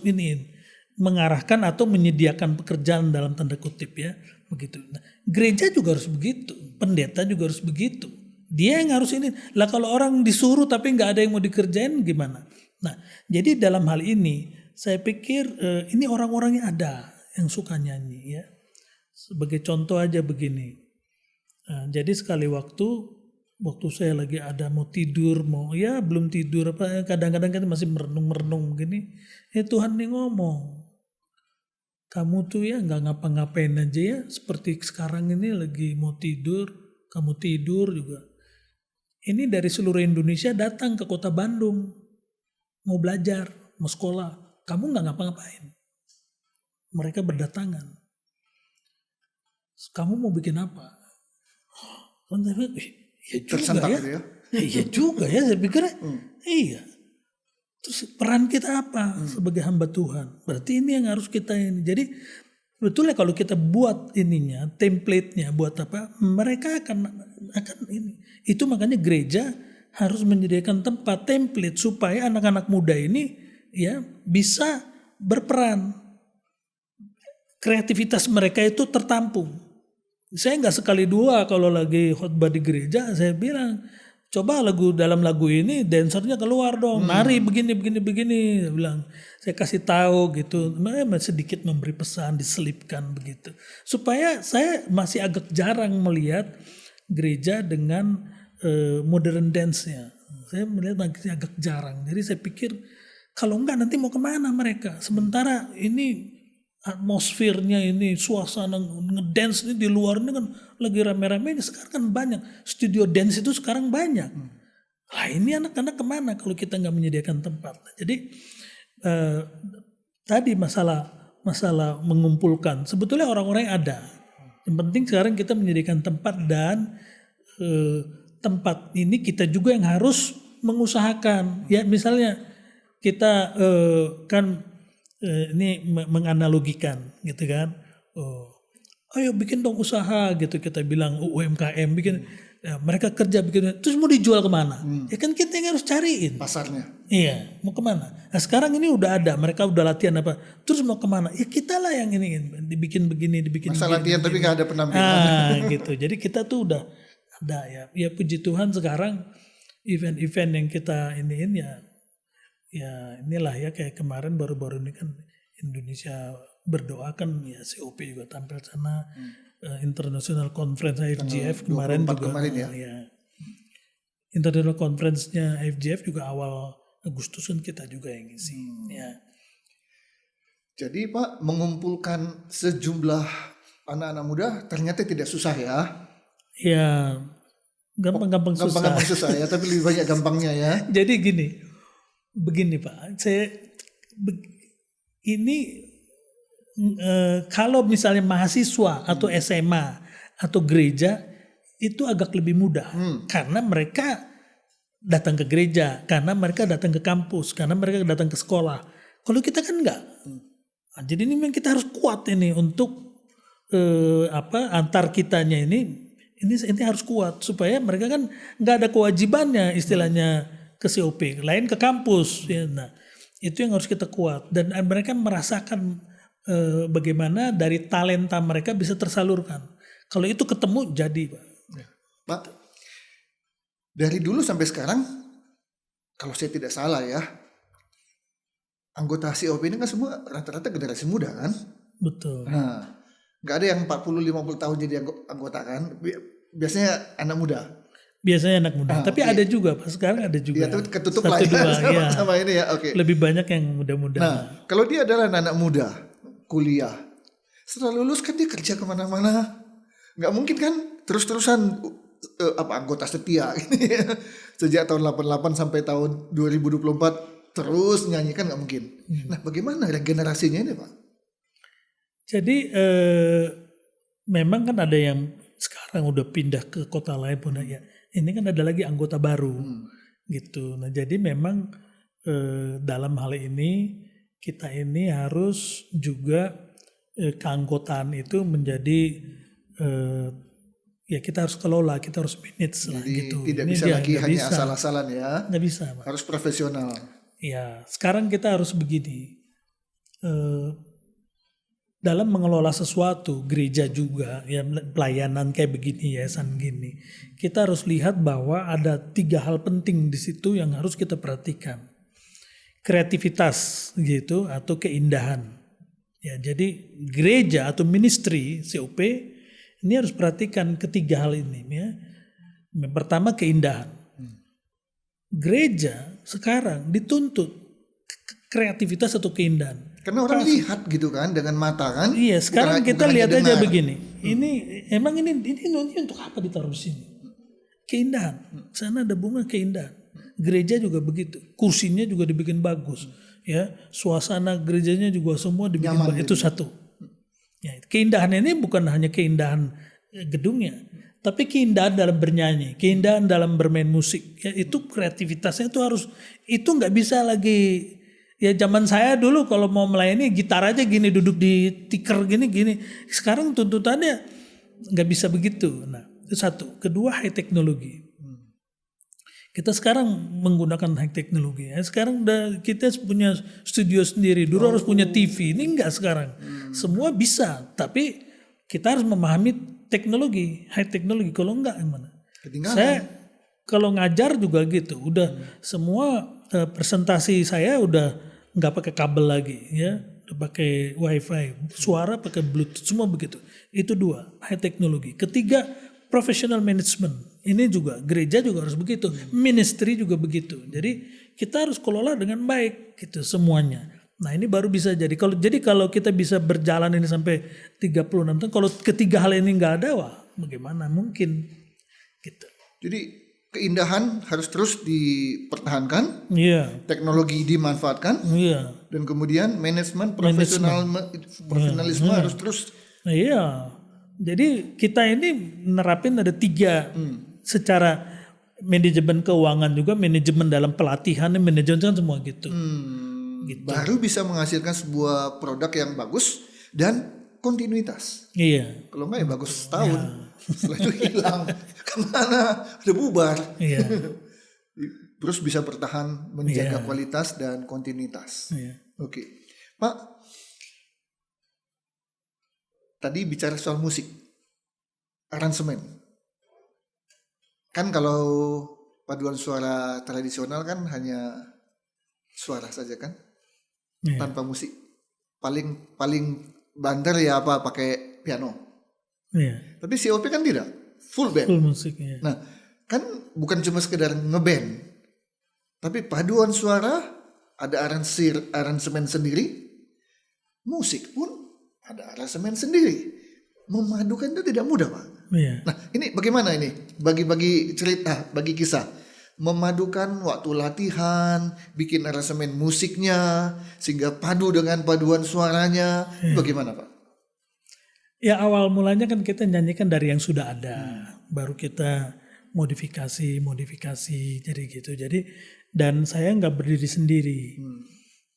mengarahkan atau menyediakan pekerjaan dalam tanda kutip ya. Begitu. Nah, gereja juga harus begitu, pendeta juga harus begitu. Dia yang harus ini. Lah kalau orang disuruh tapi nggak ada yang mau dikerjain gimana? Nah, jadi dalam hal ini saya pikir ini orang-orangnya ada yang suka nyanyi ya. Sebagai contoh aja begini. Jadi sekali waktu saya lagi ada mau tidur, belum tidur apa, kadang-kadang kita masih merenung begini. Tuhan nih ngomong, kamu tuh ya nggak ngapa-ngapain aja ya, seperti sekarang ini lagi mau tidur, kamu tidur juga. Ini dari seluruh Indonesia datang ke kota Bandung, mau belajar, mau sekolah, kamu nggak ngapa-ngapain. Mereka berdatangan. Kamu mau bikin apa? Ya juga ya. Gitu ya. Iya juga ya, saya pikir iya. Terus peran kita apa sebagai hamba Tuhan? Berarti ini yang harus kita ini. Jadi betulnya kalau kita buat ininya, template-nya buat apa? Mereka akan ini. Itu makanya gereja harus menyediakan tempat template supaya anak-anak muda ini ya bisa berperan. Kreativitas mereka itu tertampung. Saya nggak sekali dua kalau lagi khotbah di gereja saya bilang coba dalam lagu ini dancernya keluar dong, nari begini. Saya bilang saya kasih tahu gitu, sedikit memberi pesan diselipkan begitu supaya saya masih agak jarang melihat gereja dengan modern dance-nya. Saya melihat masih agak jarang. Jadi saya pikir kalau enggak nanti mau kemana mereka? Sementara ini atmosfernya ini, suasana ngedance ini di luar ini kan lagi rame-rame. Sekarang kan banyak studio dance itu sekarang banyak. Lah ini anak-anak kemana kalau kita nggak menyediakan tempat? Jadi tadi masalah mengumpulkan. Sebetulnya orang-orang yang ada. Yang penting sekarang kita menyediakan tempat dan tempat ini kita juga yang harus mengusahakan. Ya misalnya kita ini menganalogikan gitu kan, ayo bikin dong usaha gitu, kita bilang UMKM bikin, ya, mereka kerja bikin, terus mau dijual kemana? Ya kan kita yang harus cariin pasarnya. Iya, mau kemana? Nah sekarang ini udah ada, mereka udah latihan apa, terus mau kemana? Ya kita lah yang ini dibikin begini, dibikin masa begini, latihan begini. Tapi nggak ada penampilan. Gitu. Jadi kita tuh udah ada ya. Ya puji Tuhan sekarang event-event yang kita iniin ya inilah ya, kayak kemarin baru-baru ini kan Indonesia berdoa kan ya, COP juga tampil sana, International Conference IFGF kemarin juga kemarin ya. International Conference-nya IFGF juga awal Agustus kan kita juga yang ngisi ya. Jadi Pak, mengumpulkan sejumlah anak-anak muda ternyata tidak susah ya. Ya gampang-gampang susah. Gampang-gampang susah ya, tapi lebih banyak gampangnya ya. Jadi begini Pak, kalau misalnya mahasiswa atau SMA atau gereja itu agak lebih mudah karena mereka datang ke gereja, karena mereka datang ke kampus, karena mereka datang ke sekolah. Kalau kita kan enggak. Nah, jadi ini memang kita harus kuat ini untuk antar kitanya ini harus kuat supaya mereka kan nggak ada kewajibannya istilahnya ke COP, lain ke kampus ya. Nah, itu yang harus kita kuat dan mereka merasakan bagaimana dari talenta mereka bisa tersalurkan. Kalau itu ketemu jadi, Pak. Pak, Dari dulu sampai sekarang, kalau saya tidak salah ya, anggota COP ini kan semua rata-rata generasi muda kan. Betul. Nah, nggak ada yang 40-50 tahun jadi anggota kan. Biasanya anak muda. Biasanya anak muda. Tapi oke. ada juga, Pak. Sekarang ada juga. Ya itu ketutup Satu, lah ya, dua, sama, ya. sama ini ya. Oke. Lebih banyak yang muda-muda. Nah, kalau dia adalah anak muda, kuliah, setelah lulus kan dia kerja kemana-mana. Nggak mungkin kan terus-terusan anggota setia ini sejak tahun 88 sampai tahun 2024 terus nyanyikan nggak mungkin. Nah, bagaimana regenerasinya ini, Pak? Jadi memang kan ada yang sekarang udah pindah ke kota lain pun ya. Ini kan ada lagi anggota baru gitu. Nah, jadi memang dalam hal ini kita ini harus juga keanggotaan itu menjadi ya kita harus kelola, kita harus manage lah Jadi gitu. tidak Ini bisa dia, lagi nggak hanya bisa. asal-asalan ya. Nggak bisa, Pak. Harus profesional. Ya, sekarang kita harus begini. Dalam mengelola sesuatu, gereja juga, ya pelayanan kayak begini, yayasan gini, kita harus lihat bahwa ada 3 hal penting di situ yang harus kita perhatikan. Kreativitas gitu atau keindahan. Ya, jadi gereja atau ministry COP ini harus perhatikan ketiga hal ini. Ya. Yang pertama keindahan. Gereja sekarang dituntut kreativitas atau keindahan. Karena orang lihat gitu kan dengan mata kan. Iya, sekarang kita bukan lihat hanya aja dengar. begini. Ini untuk apa ditaruh di sini? Keindahan. Sana ada bunga keindahan. Gereja juga begitu. Kursinya juga dibikin bagus. Ya, suasana gerejanya juga semua dibikin Nyaman bagus. Itu satu. Ya, keindahan ini bukan hanya keindahan gedungnya, tapi keindahan dalam bernyanyi, keindahan dalam bermain musik. Ya, itu kreativitasnya itu harus, itu nggak bisa lagi. Ya zaman saya dulu kalau mau melayani gitar aja gini duduk di tikar gini. Sekarang tuntutannya nggak bisa begitu. Nah itu satu. Kedua high teknologi. Kita sekarang menggunakan high teknologi. Ya. Sekarang kita punya studio sendiri. Dulu harus punya TV. Ini enggak sekarang. Semua bisa. Tapi kita harus memahami teknologi. High teknologi. Kalau enggak gimana? Ketinggalan. Saya kalau ngajar juga gitu. Udah semua presentasi saya udah nggak pakai kabel lagi ya, udah pakai wifi, suara pakai bluetooth, semua begitu. Itu 2, high teknologi. Ketiga, professional management. Ini juga gereja juga harus begitu, ministry juga begitu. Jadi kita harus kelola dengan baik gitu semuanya. Nah ini baru bisa jadi. Kalau kita bisa berjalan ini sampai 36 tahun, kalau ketiga hal ini nggak ada, wah bagaimana mungkin gitu. Jadi keindahan harus terus dipertahankan, Iya, teknologi dimanfaatkan, iya. dan kemudian manajemen profesionalisme harus terus. Nah, iya. Jadi kita ini nerapin ada 3 secara manajemen keuangan juga, manajemen dalam pelatihan, manajemen kan semua gitu. Gitu. Baru bisa menghasilkan sebuah produk yang bagus dan kontinuitas. Iya. Kalau enggak ya bagus setahun, setelah itu hilang kemana, udah bubar. Iya. Terus bisa bertahan menjaga Iya. kualitas dan kontinuitas. Iya. Oke, Pak. Tadi bicara soal musik, aransemen. Kan kalau paduan suara tradisional kan hanya suara saja kan, Iya. tanpa musik. Paling bandar ya apa pakai piano. Iya. Tapi COP kan tidak, full band. Full musik ya. Nah, kan bukan cuma sekedar ngeband, tapi paduan suara, ada aransemen sendiri, musik pun ada aransemen sendiri. Memadukan itu tidak mudah, Pak. Iya. Nah, ini bagaimana ini? Bagi cerita, bagi kisah. Memadukan waktu latihan, bikin aransemen musiknya, sehingga padu dengan paduan suaranya. Bagaimana, Pak? Ya awal mulanya kan kita nyanyikan dari yang sudah ada, baru kita modifikasi jadi gitu. Jadi dan saya nggak berdiri sendiri.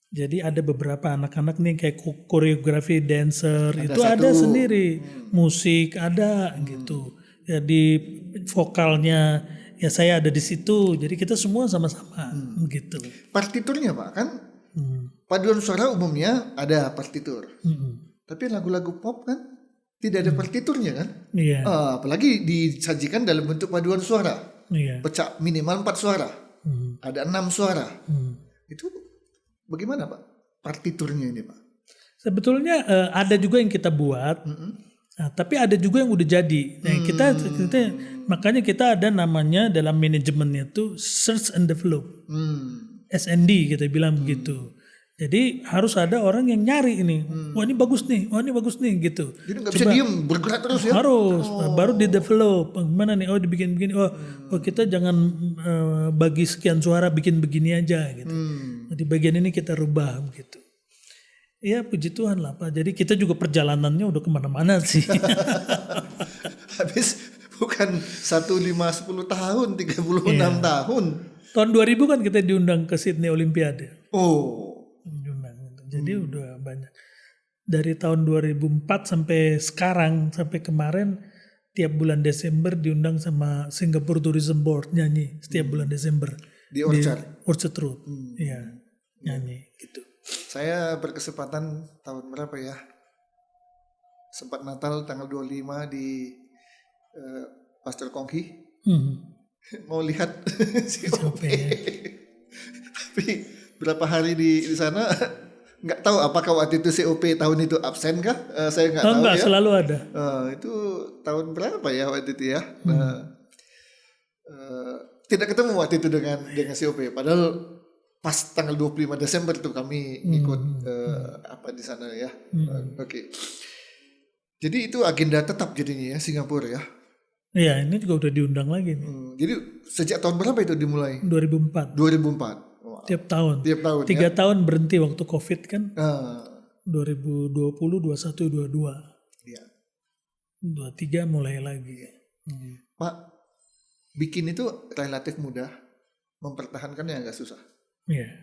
Jadi ada beberapa anak-anak nih kayak koreografi, dancer itu ada sendiri, musik ada gitu. Jadi vokalnya ya saya ada di situ. Jadi kita semua sama-sama gitu. Partiturnya, Pak, kan paduan suara umumnya ada partitur. Tapi lagu-lagu pop kan tidak ada partiturnya kan? Iya. Apalagi disajikan dalam bentuk paduan suara. Iya. pecah minimal 4 suara, ada 6 suara. Itu bagaimana Pak partiturnya ini Pak? Sebetulnya ada juga yang kita buat, nah, tapi ada juga yang udah jadi. Nah, kita makanya kita ada namanya dalam manajemennya itu search and develop, SND kita bilang begitu. Jadi harus ada orang yang nyari ini, wah ini bagus nih, wah ini bagus nih gitu. Jadi nggak bisa diem, bergerak terus ya? Harus, baru di develop. Gimana nih? Oh dibikin begini. Oh kita jangan bagi sekian suara bikin begini aja gitu. Di bagian ini kita rubah gitu. Ya puji Tuhan lah Pak. Jadi kita juga perjalanannya udah kemana-mana sih. Habis bukan 1, 5, 10 tahun, 36 tahun. Tahun 2000 kan kita diundang ke Sydney Olimpiade. Oh. Diundang. Jadi udah banyak. Dari tahun 2004 sampai sekarang, sampai kemarin, tiap bulan Desember diundang sama Singapore Tourism Board nyanyi setiap bulan Desember. Di Orchard? Orchard Road. Iya, nyanyi gitu. Saya berkesempatan tahun berapa ya? Sempat Natal tanggal 25 di Pastor Konghi. Mau lihat COP. Tapi berapa hari di sana nggak tahu apakah waktu itu COP tahun itu absen kah? Saya nggak tahu enggak, ya. Selalu ada. Itu tahun berapa ya waktu itu ya? Tidak ketemu waktu itu dengan COP. Padahal pas tanggal 25 Desember itu kami ikut apa di sana ya. Oke. Jadi itu agenda tetap jadinya ya Singapura ya. Iya, ini juga udah diundang lagi nih. Jadi sejak tahun berapa itu dimulai? 2004. 2004. Wow. Tiap tahun. 3 ya? Tahun berhenti waktu Covid kan. 2020, 21, 22. Iya. 23 mulai lagi. Pak, bikin itu relatif mudah, mempertahankannya agak susah. Iya.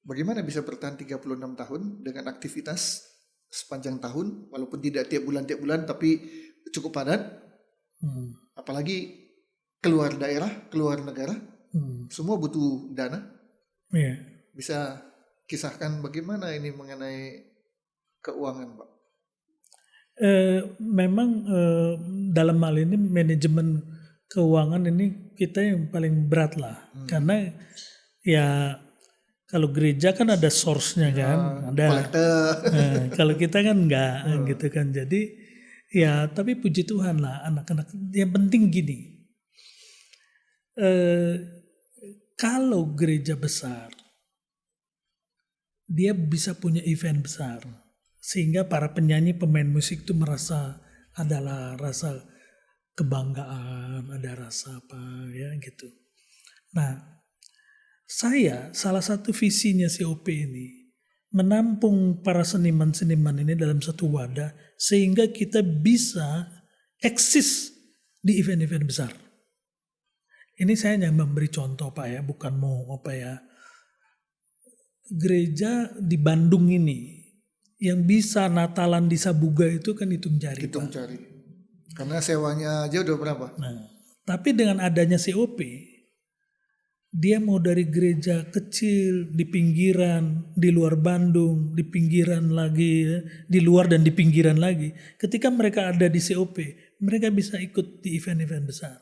Bagaimana bisa bertahan 36 tahun dengan aktivitas sepanjang tahun, walaupun tidak tiap bulan tapi cukup padat, apalagi keluar daerah, keluar negara, semua butuh dana. Iya. Bisa kisahkan bagaimana ini mengenai keuangan, Pak? Memang dalam hal ini manajemen keuangan ini kita yang paling berat lah, karena ya kalau gereja kan ada source-nya kan, ada. Kalau kita kan enggak gitu kan. Jadi ya tapi puji Tuhan lah anak-anak. Yang penting gini, kalau gereja besar, dia bisa punya event besar, sehingga para penyanyi pemain musik itu merasa adalah rasa kebanggaan, ada rasa apa ya gitu. Nah, salah satu visinya COP ini menampung para seniman-seniman ini dalam satu wadah sehingga kita bisa eksis di event-event besar. Ini saya hanya memberi contoh Pak ya, bukan mau apa ya. Gereja di Bandung ini yang bisa Natalan di Sabuga itu kan hitung jari. Hitung jari. Karena sewanya aja udah berapa? Nah, tapi dengan adanya COP, dia mau dari gereja kecil di pinggiran, di luar Bandung, di pinggiran lagi, di luar dan di pinggiran lagi. Ketika mereka ada di COP, mereka bisa ikut di event-event besar.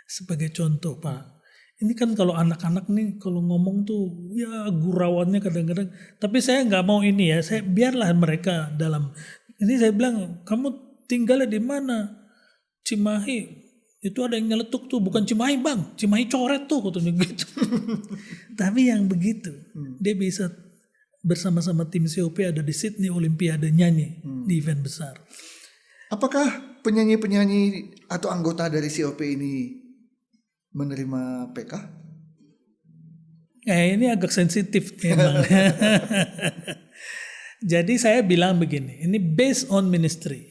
Sebagai contoh Pak, ini kan kalau anak-anak nih kalau ngomong tuh ya gurauannya kadang-kadang. Tapi saya nggak mau ini ya, saya biarlah mereka dalam. Ini saya bilang, kamu tinggalnya di mana? Cimahi. Itu ada yang nyeletuk tuh, bukan Cimahi bang, Cimahi coret tuh katanya gitu. Tapi yang begitu, dia bisa bersama-sama tim COP ada di Sydney Olimpiade nyanyi di event besar. Apakah penyanyi-penyanyi atau anggota dari COP ini menerima PK? Ini agak sensitif memang. Jadi saya bilang begini, ini based on ministry.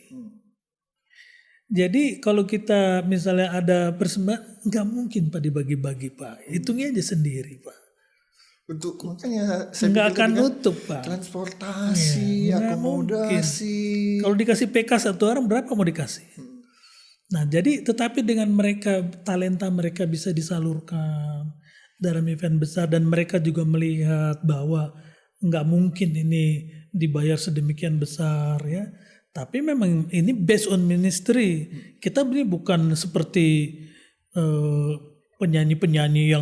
Jadi kalau kita misalnya ada persembahan, nggak mungkin Pak dibagi-bagi Pak. Hitungnya aja sendiri Pak. Untuk makanya saya nggak akan kan nutup Pak. Transportasi, akomodasi. Kalau dikasih PK satu orang berapa mau dikasih? Nah jadi tetapi dengan mereka talenta mereka bisa disalurkan dalam event besar dan mereka juga melihat bahwa nggak mungkin ini dibayar sedemikian besar ya. Tapi memang ini based on ministry. Kita ini bukan seperti penyanyi-penyanyi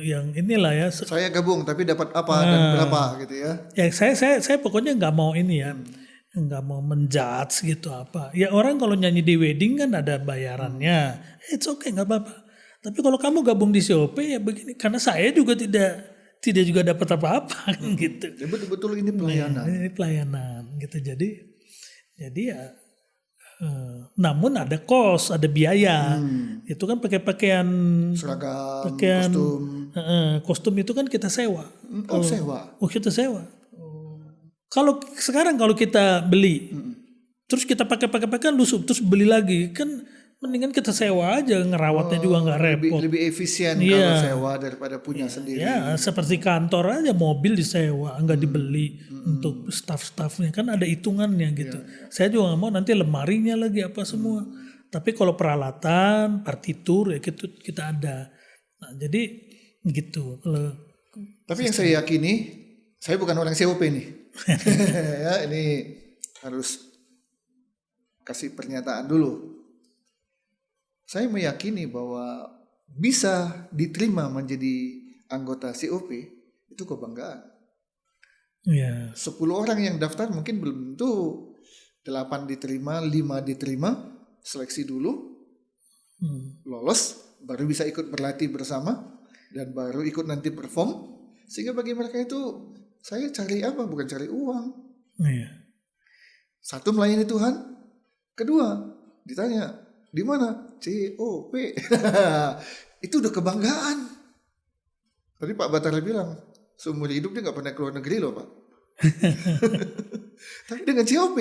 yang inilah ya. Saya gabung tapi dapat apa dan berapa gitu ya. Ya saya pokoknya nggak mau ini ya, nggak mau menjudge gitu apa. Ya orang kalau nyanyi di wedding kan ada bayarannya, it's okay nggak apa-apa. Tapi kalau kamu gabung di COP ya begini, karena saya juga tidak juga dapat apa-apa kan gitu. Ya, betul-betul ini pelayanan. Ini pelayanan gitu. Jadi ya. Namun ada cost, ada biaya. Itu kan pakai pakaian Seragam, pakaian kostum. Kostum itu kan kita sewa. Oh, sewa. Oh kita sewa. Kalau sekarang kalau kita beli, terus kita pakai kan lusuh, terus beli lagi kan mendingan kita sewa aja, ngerawatnya juga nggak repot. Lebih efisien kalau sewa daripada punya sendiri. Ya seperti kantor aja, mobil disewa, nggak dibeli untuk staff-staffnya kan ada hitungannya gitu. Saya juga nggak mau nanti lemarinya lagi apa semua. Tapi kalau peralatan, partitur ya kita ada. Nah, jadi gitu. Tapi yang saya yakini, saya bukan orang COP nih. Ya, ini harus kasih pernyataan dulu. Saya meyakini bahwa bisa diterima menjadi anggota COP itu kebanggaan. Ya. 10 orang yang daftar mungkin belum tentu 8 diterima, 5 diterima, seleksi dulu, lolos, baru bisa ikut berlatih bersama, dan baru ikut nanti perform. Sehingga bagi mereka itu, saya cari apa? Bukan cari uang. Iya. Satu, melayani Tuhan. Kedua, ditanya, di mana? COP. Itu udah kebanggaan. Tadi Pak Batara bilang, seumur hidup dia gak pernah keluar negeri loh Pak. Tapi dengan COP,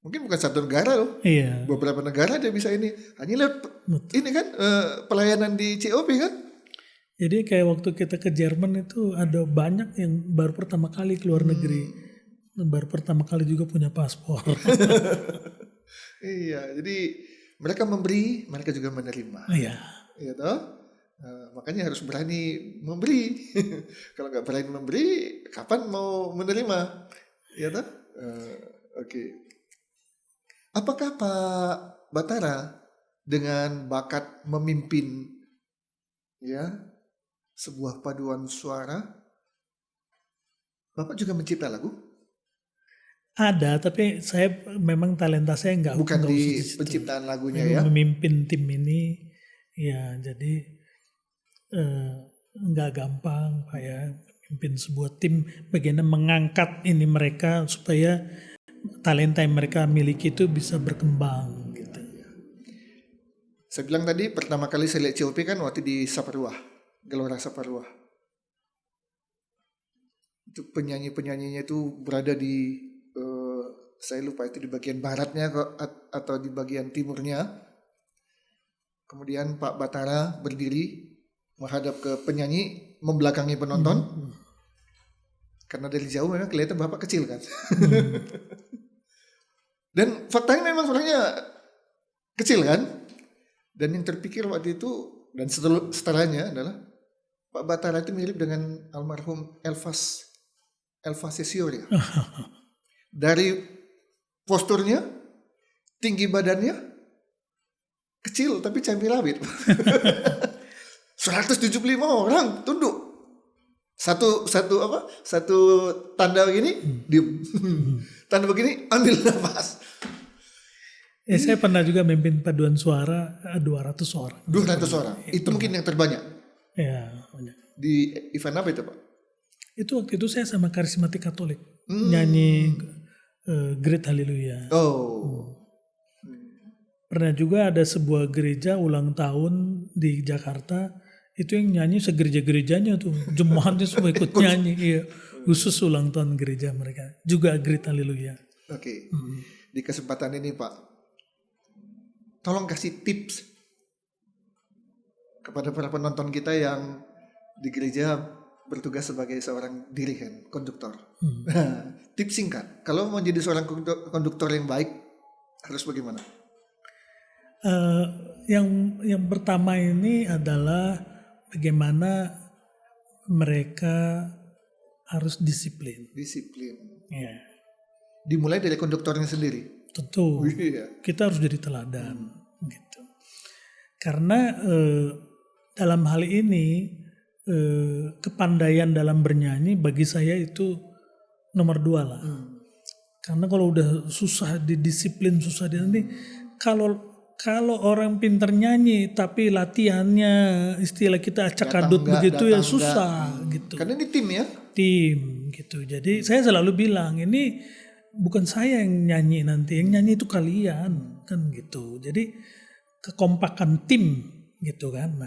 mungkin bukan satu negara loh. Iya. Beberapa negara dia bisa ini. Hanya lihat ini kan pelayanan di COP kan. Jadi kayak waktu kita ke Jerman itu ada banyak yang baru pertama kali keluar negeri. Baru pertama kali juga punya paspor. Iya, jadi mereka memberi, mereka juga menerima. Iya. Iya toh? Makanya harus berani memberi. Kalau nggak berani memberi, kapan mau menerima? Iya toh? Oke. Apakah Pak Batara dengan bakat memimpin ya sebuah paduan suara, Bapak juga mencipta lagu? Ada, tapi saya memang talenta saya nggak Bukan di situ. penciptaan lagunya Memang ya. memimpin tim ini, ya jadi nggak gampang Pak ya, memimpin sebuah tim, bagaimana mengangkat ini mereka supaya talenta yang mereka miliki itu bisa berkembang gitu. Saya bilang tadi pertama kali saya lihat COP kan waktu di Saparua, Gelora Saparua. Itu penyanyi-penyanyinya itu berada di saya lupa itu di bagian baratnya atau di bagian timurnya. Kemudian Pak Batara berdiri menghadap ke penyanyi, membelakangi penonton. Karena dari jauh memang kelihatan Bapak kecil kan. Dan faktanya memang orangnya kecil kan. Dan yang terpikir waktu itu dan setelahnya adalah Pak Batara itu mirip dengan almarhum Elvas Sesioria. Dari posturnya, tinggi badannya, kecil tapi cabai rawit. 175 orang tunduk. Satu tanda begini, diem. Tanda begini, ambil nafas. Saya pernah juga memimpin paduan suara 200 orang. 200 orang. Itu mungkin yang terbanyak. Ya, banyak. Di event apa itu Pak? Itu waktu itu saya sama Karismatik Katolik nyanyi Great Hallelujah. Oh. Pernah juga ada sebuah gereja ulang tahun di Jakarta, itu yang nyanyi segereja-gerejanya tuh, jemaatnya semua ikut nyanyi. Iya, khusus ulang tahun gereja mereka. Juga Great Hallelujah. Oke. Di kesempatan ini Pak, tolong kasih tips kepada para penonton kita yang di gereja bertugas sebagai seorang dirigen, konduktor. Tips singkat, kalau mau jadi seorang konduktor yang baik, harus bagaimana? Yang pertama ini adalah bagaimana mereka harus disiplin. Disiplin. Ya. Dimulai dari konduktornya sendiri. Tentu. Kita harus jadi teladan. Gitu. Karena dalam hal ini kepandaian dalam bernyanyi bagi saya itu nomor 2 lah. Karena kalau udah susah didisiplin, susah nanti kalau orang pinter nyanyi tapi latihannya istilah kita acak adut begitu ya susah gitu. Karena ini tim ya. Tim gitu. Jadi saya selalu bilang ini bukan saya yang nyanyi nanti, yang nyanyi itu kalian kan gitu. Jadi kekompakan tim gitu kan.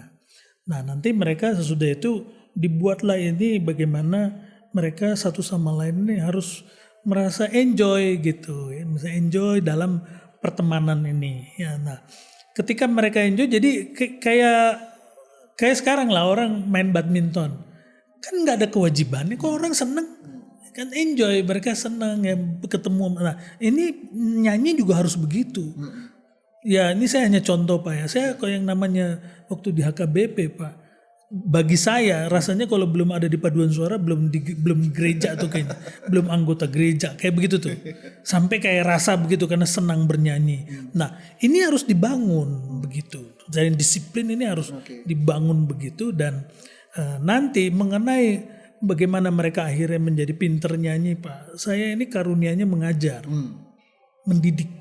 Nah nanti mereka sesudah itu dibuatlah ini bagaimana mereka satu sama lain ini harus merasa enjoy gitu ya, merasa enjoy dalam pertemanan ini ya. Nah ketika mereka enjoy jadi kayak sekarang lah orang main badminton kan nggak ada kewajibannya, kok orang seneng kan, enjoy, mereka seneng ya ketemu. Nah ini nyanyi juga harus begitu. Ya ini saya hanya contoh Pak ya. Saya kalau yang namanya waktu di HKBP Pak, bagi saya rasanya kalau belum ada di paduan suara belum gereja tuh kayaknya, belum anggota gereja kayak begitu tuh. Sampai kayak rasa begitu karena senang bernyanyi. Nah ini harus dibangun begitu. Jadi disiplin ini harus dibangun begitu dan nanti mengenai bagaimana mereka akhirnya menjadi pinter nyanyi Pak. Saya ini karunianya mengajar, mendidik.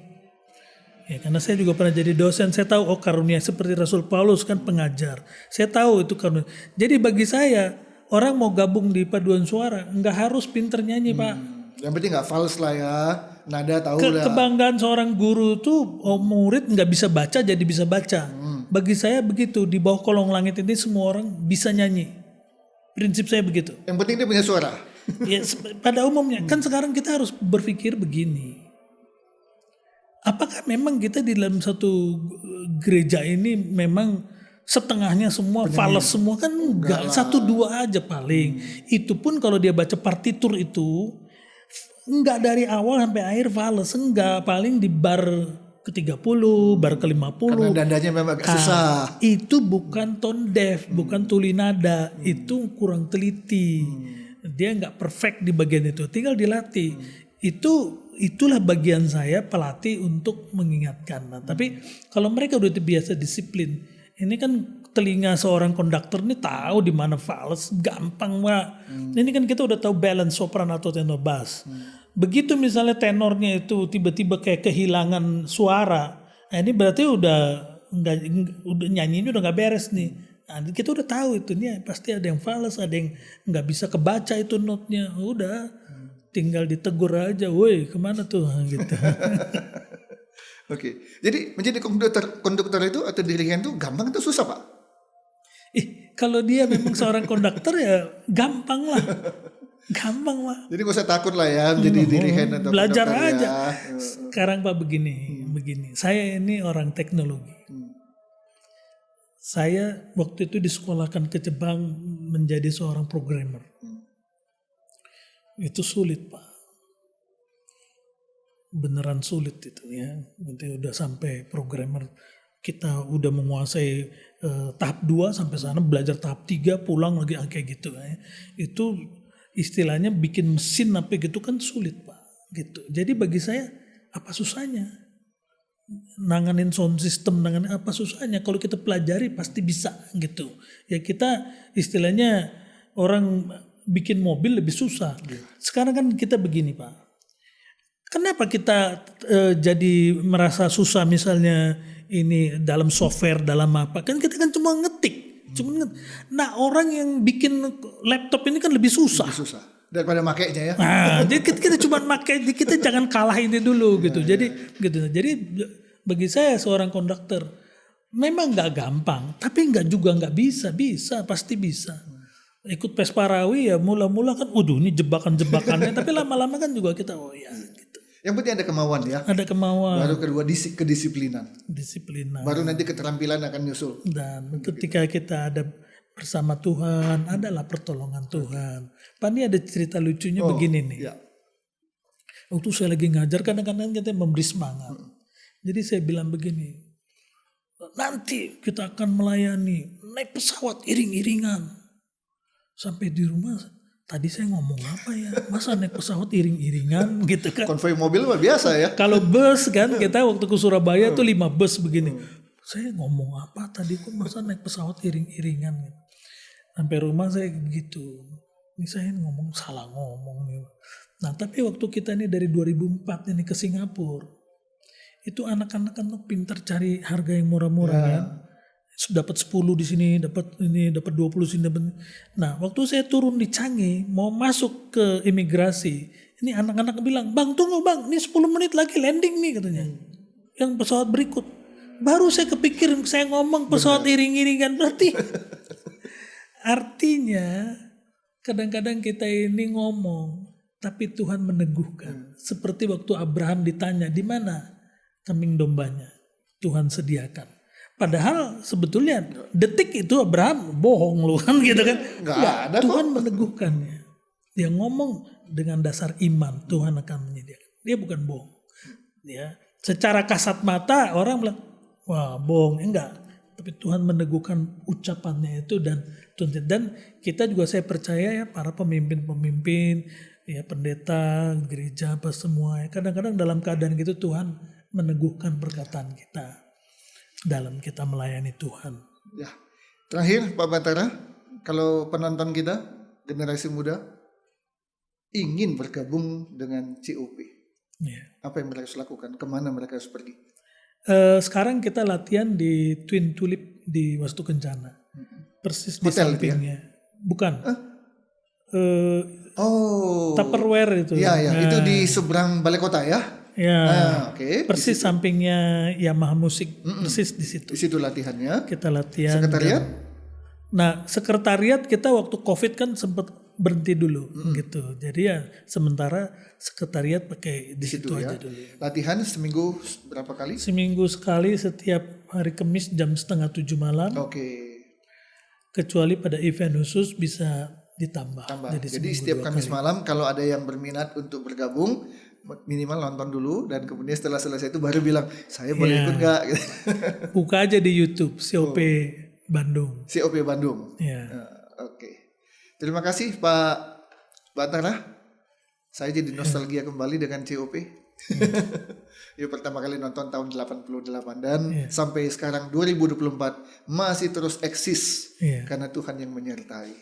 Ya, karena saya juga pernah jadi dosen, saya tahu karunia seperti Rasul Paulus kan pengajar. Saya tahu itu karunia. Jadi bagi saya orang mau gabung di paduan suara nggak harus pinter nyanyi Pak. Yang penting nggak fals lah ya, nada tahu lah. Kebanggaan seorang guru tuh murid nggak bisa baca jadi bisa baca. Bagi saya begitu, di bawah kolong langit ini semua orang bisa nyanyi. Prinsip saya begitu. Yang penting dia punya suara. Ya, pada umumnya kan sekarang kita harus berpikir begini. Apakah memang kita di dalam satu gereja ini memang setengahnya semua fals semua kan enggak, 1-2 aja paling. Itu pun kalau dia baca partitur itu enggak dari awal sampai akhir fals, enggak, paling di bar ke-30, bar ke-50. Karena dandanya memang agak susah. Itu bukan tone deaf, bukan tuli nada, itu kurang teliti. Dia enggak perfect di bagian itu, tinggal dilatih. Itulah bagian saya pelatih untuk mengingatkan. Nah, tapi kalau mereka udah biasa disiplin, ini kan telinga seorang konduktor ini tahu di mana fals, gampang Pak. Ini kan kita udah tahu balance sopran atau tenor bass. Begitu misalnya tenornya itu tiba-tiba kayak kehilangan suara, nah ini berarti udah nyanyinya udah nggak beres nih. Nah, kita udah tahu itu nih pasti ada yang fals, ada yang nggak bisa kebaca itu notnya. Udah. Tinggal ditegur aja, woi kemana tuh gitu. Oke, jadi menjadi konduktor itu atau dirigen itu gampang atau susah Pak? Kalau dia memang seorang konduktor ya gampang lah. Gampang Pak. Jadi gak usah takut lah ya menjadi dirigen atau belajar konduktor aja. Ya. Sekarang Pak begini. Saya ini orang teknologi. Saya waktu itu disekolahkan ke Jepang menjadi seorang programmer. Itu sulit Pak, beneran sulit itu ya. Nanti udah sampai programmer kita udah menguasai tahap 2 sampai sana belajar tahap 3 pulang lagi kayak gitu ya. Itu istilahnya bikin mesin apa gitu kan sulit Pak gitu. Jadi bagi saya apa susahnya nanganin sound system, nanganin apa susahnya, kalau kita pelajari pasti bisa gitu ya. Kita istilahnya orang bikin mobil lebih susah. Sekarang kan kita begini Pak. Kenapa kita jadi merasa susah misalnya ini dalam software, dalam apa? Kan kita kan cuma ngetik. Nah orang yang bikin laptop ini kan lebih susah. Lebih susah daripada makainya ya. Nah, jadi kita cuma pakai, kita jangan kalah ini dulu gitu. Jadi gitu. Jadi bagi saya seorang konduktor memang nggak gampang, tapi nggak bisa, pasti bisa. Ikut Pesparawi ya mula-mula kan ini jebakan-jebakannya tapi lama-lama kan juga kita gitu. Yang penting ada kemauan ya. Ada kemauan. Baru kedua kedisiplinan. Disiplinan. Baru nanti keterampilan akan nyusul. Dan ketika kita ada bersama Tuhan, adalah pertolongan Tuhan. Pak ini ada cerita lucunya begini nih. Ya. Waktu saya lagi ngajar kadang-kadang kita memberi semangat. Jadi saya bilang begini, nanti kita akan melayani naik pesawat iring-iringan. Sampai di rumah, tadi saya ngomong apa ya? Masa naik pesawat iring-iringan gitu kan? Konvoi mobil luar biasa ya. Kalau bus kan, kita waktu ke Surabaya tuh 5 bus begini. saya ngomong apa tadi kok masa naik pesawat iring-iringan gitu. Sampai rumah saya gitu. Ini saya ngomong salah ngomong nih. Nah tapi waktu kita ini dari 2004 ini ke Singapura, itu anak-anak kan tuh pintar cari harga yang murah-murah kan. Dapat 10 di sini, dapat ini, dapat 20 sini, dapat. Nah, waktu saya turun di Changi mau masuk ke imigrasi, ini anak-anak bilang, "Bang, tunggu Bang, ini 10 menit lagi landing nih," katanya. Yang pesawat berikut. Baru saya kepikir saya ngomong pesawat iring-iringan, berarti artinya kadang-kadang kita ini ngomong tapi Tuhan meneguhkan. Seperti waktu Abraham ditanya, "Di mana kambing dombanya?" Tuhan sediakan. Padahal sebetulnya detik itu Abraham bohong lu kan gitu kan. Nggak ada Tuhan meneguhkannya. Dia ngomong dengan dasar iman, Tuhan akan menyediakan. Dia bukan bohong. Ya, secara kasat mata orang bilang, "Wah, bohong." Enggak. Tapi Tuhan meneguhkan ucapannya itu dan kita juga saya percaya ya para pemimpin-pemimpin, ya pendeta, gereja apa semua. Kadang-kadang dalam keadaan gitu Tuhan meneguhkan perkataan kita dalam kita melayani Tuhan. Ya. Terakhir Pak Batara, kalau penonton kita generasi muda ingin bergabung dengan COP, apa yang mereka harus lakukan? Kemana mereka harus pergi? Sekarang kita latihan di Twin Tulip di Wastu Kencana, persis di Hotel sampingnya. Bukan. Oh, Tupperware itu. Iya, itu di seberang balai kota ya? Ya, Oke. persis sampingnya Yamaha Musik, persis di situ. Di situ latihannya. Kita latihan. Sekretariat? Nah, sekretariat kita waktu COVID kan sempat berhenti dulu gitu. Jadi ya sementara sekretariat pakai di situ aja dulu. Latihan seminggu berapa kali? Seminggu sekali setiap hari Kamis jam 6:30 malam. Oke. Kecuali pada event khusus bisa ditambah. Jadi setiap Kamis malam kalau ada yang berminat untuk bergabung, minimal nonton dulu dan kemudian setelah selesai itu baru bilang, "Saya boleh ikut nggak?" Buka aja di YouTube COP Bandung. COP Bandung. Ya. Oke. Terima kasih Pak Batara. Saya jadi nostalgia kembali dengan COP. Ya pertama kali nonton tahun 88 dan sampai sekarang 2024 masih terus eksis karena Tuhan yang menyertai.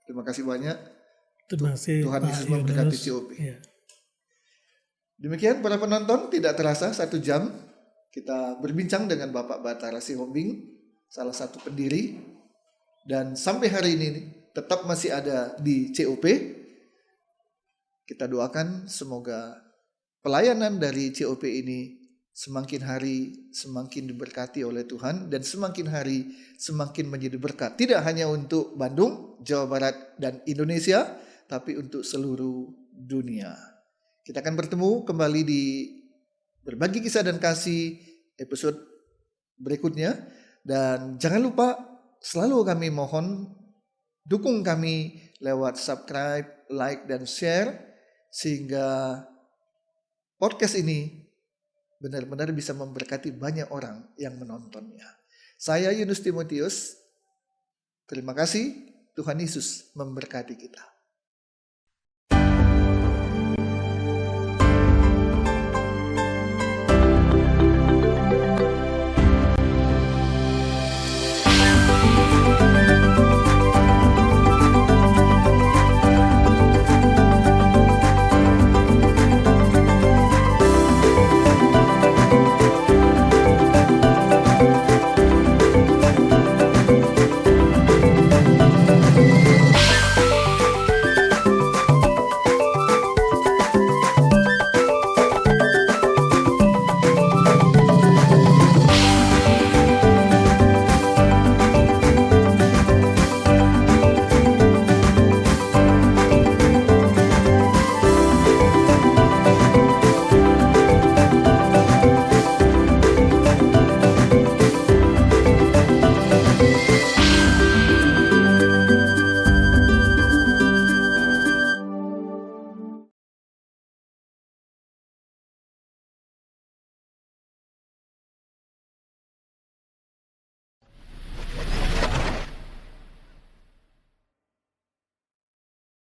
Terima kasih banyak. Terima kasih Tuhan Pak Yesus memberkati Yunus. COP. Ya. Demikian para penonton, tidak terasa 1 jam kita berbincang dengan Bapak Batara Sihombing, salah satu pendiri, dan sampai hari ini tetap masih ada di COP. Kita doakan semoga pelayanan dari COP ini semakin hari semakin diberkati oleh Tuhan dan semakin hari semakin menjadi berkat. Tidak hanya untuk Bandung, Jawa Barat, dan Indonesia, tapi untuk seluruh dunia. Kita akan bertemu kembali di Berbagi Kisah dan Kasih episode berikutnya. Dan jangan lupa selalu kami mohon dukung kami lewat subscribe, like, dan share. Sehingga podcast ini benar-benar bisa memberkati banyak orang yang menontonnya. Saya Yunus Timotius. Terima kasih. Tuhan Yesus memberkati kita.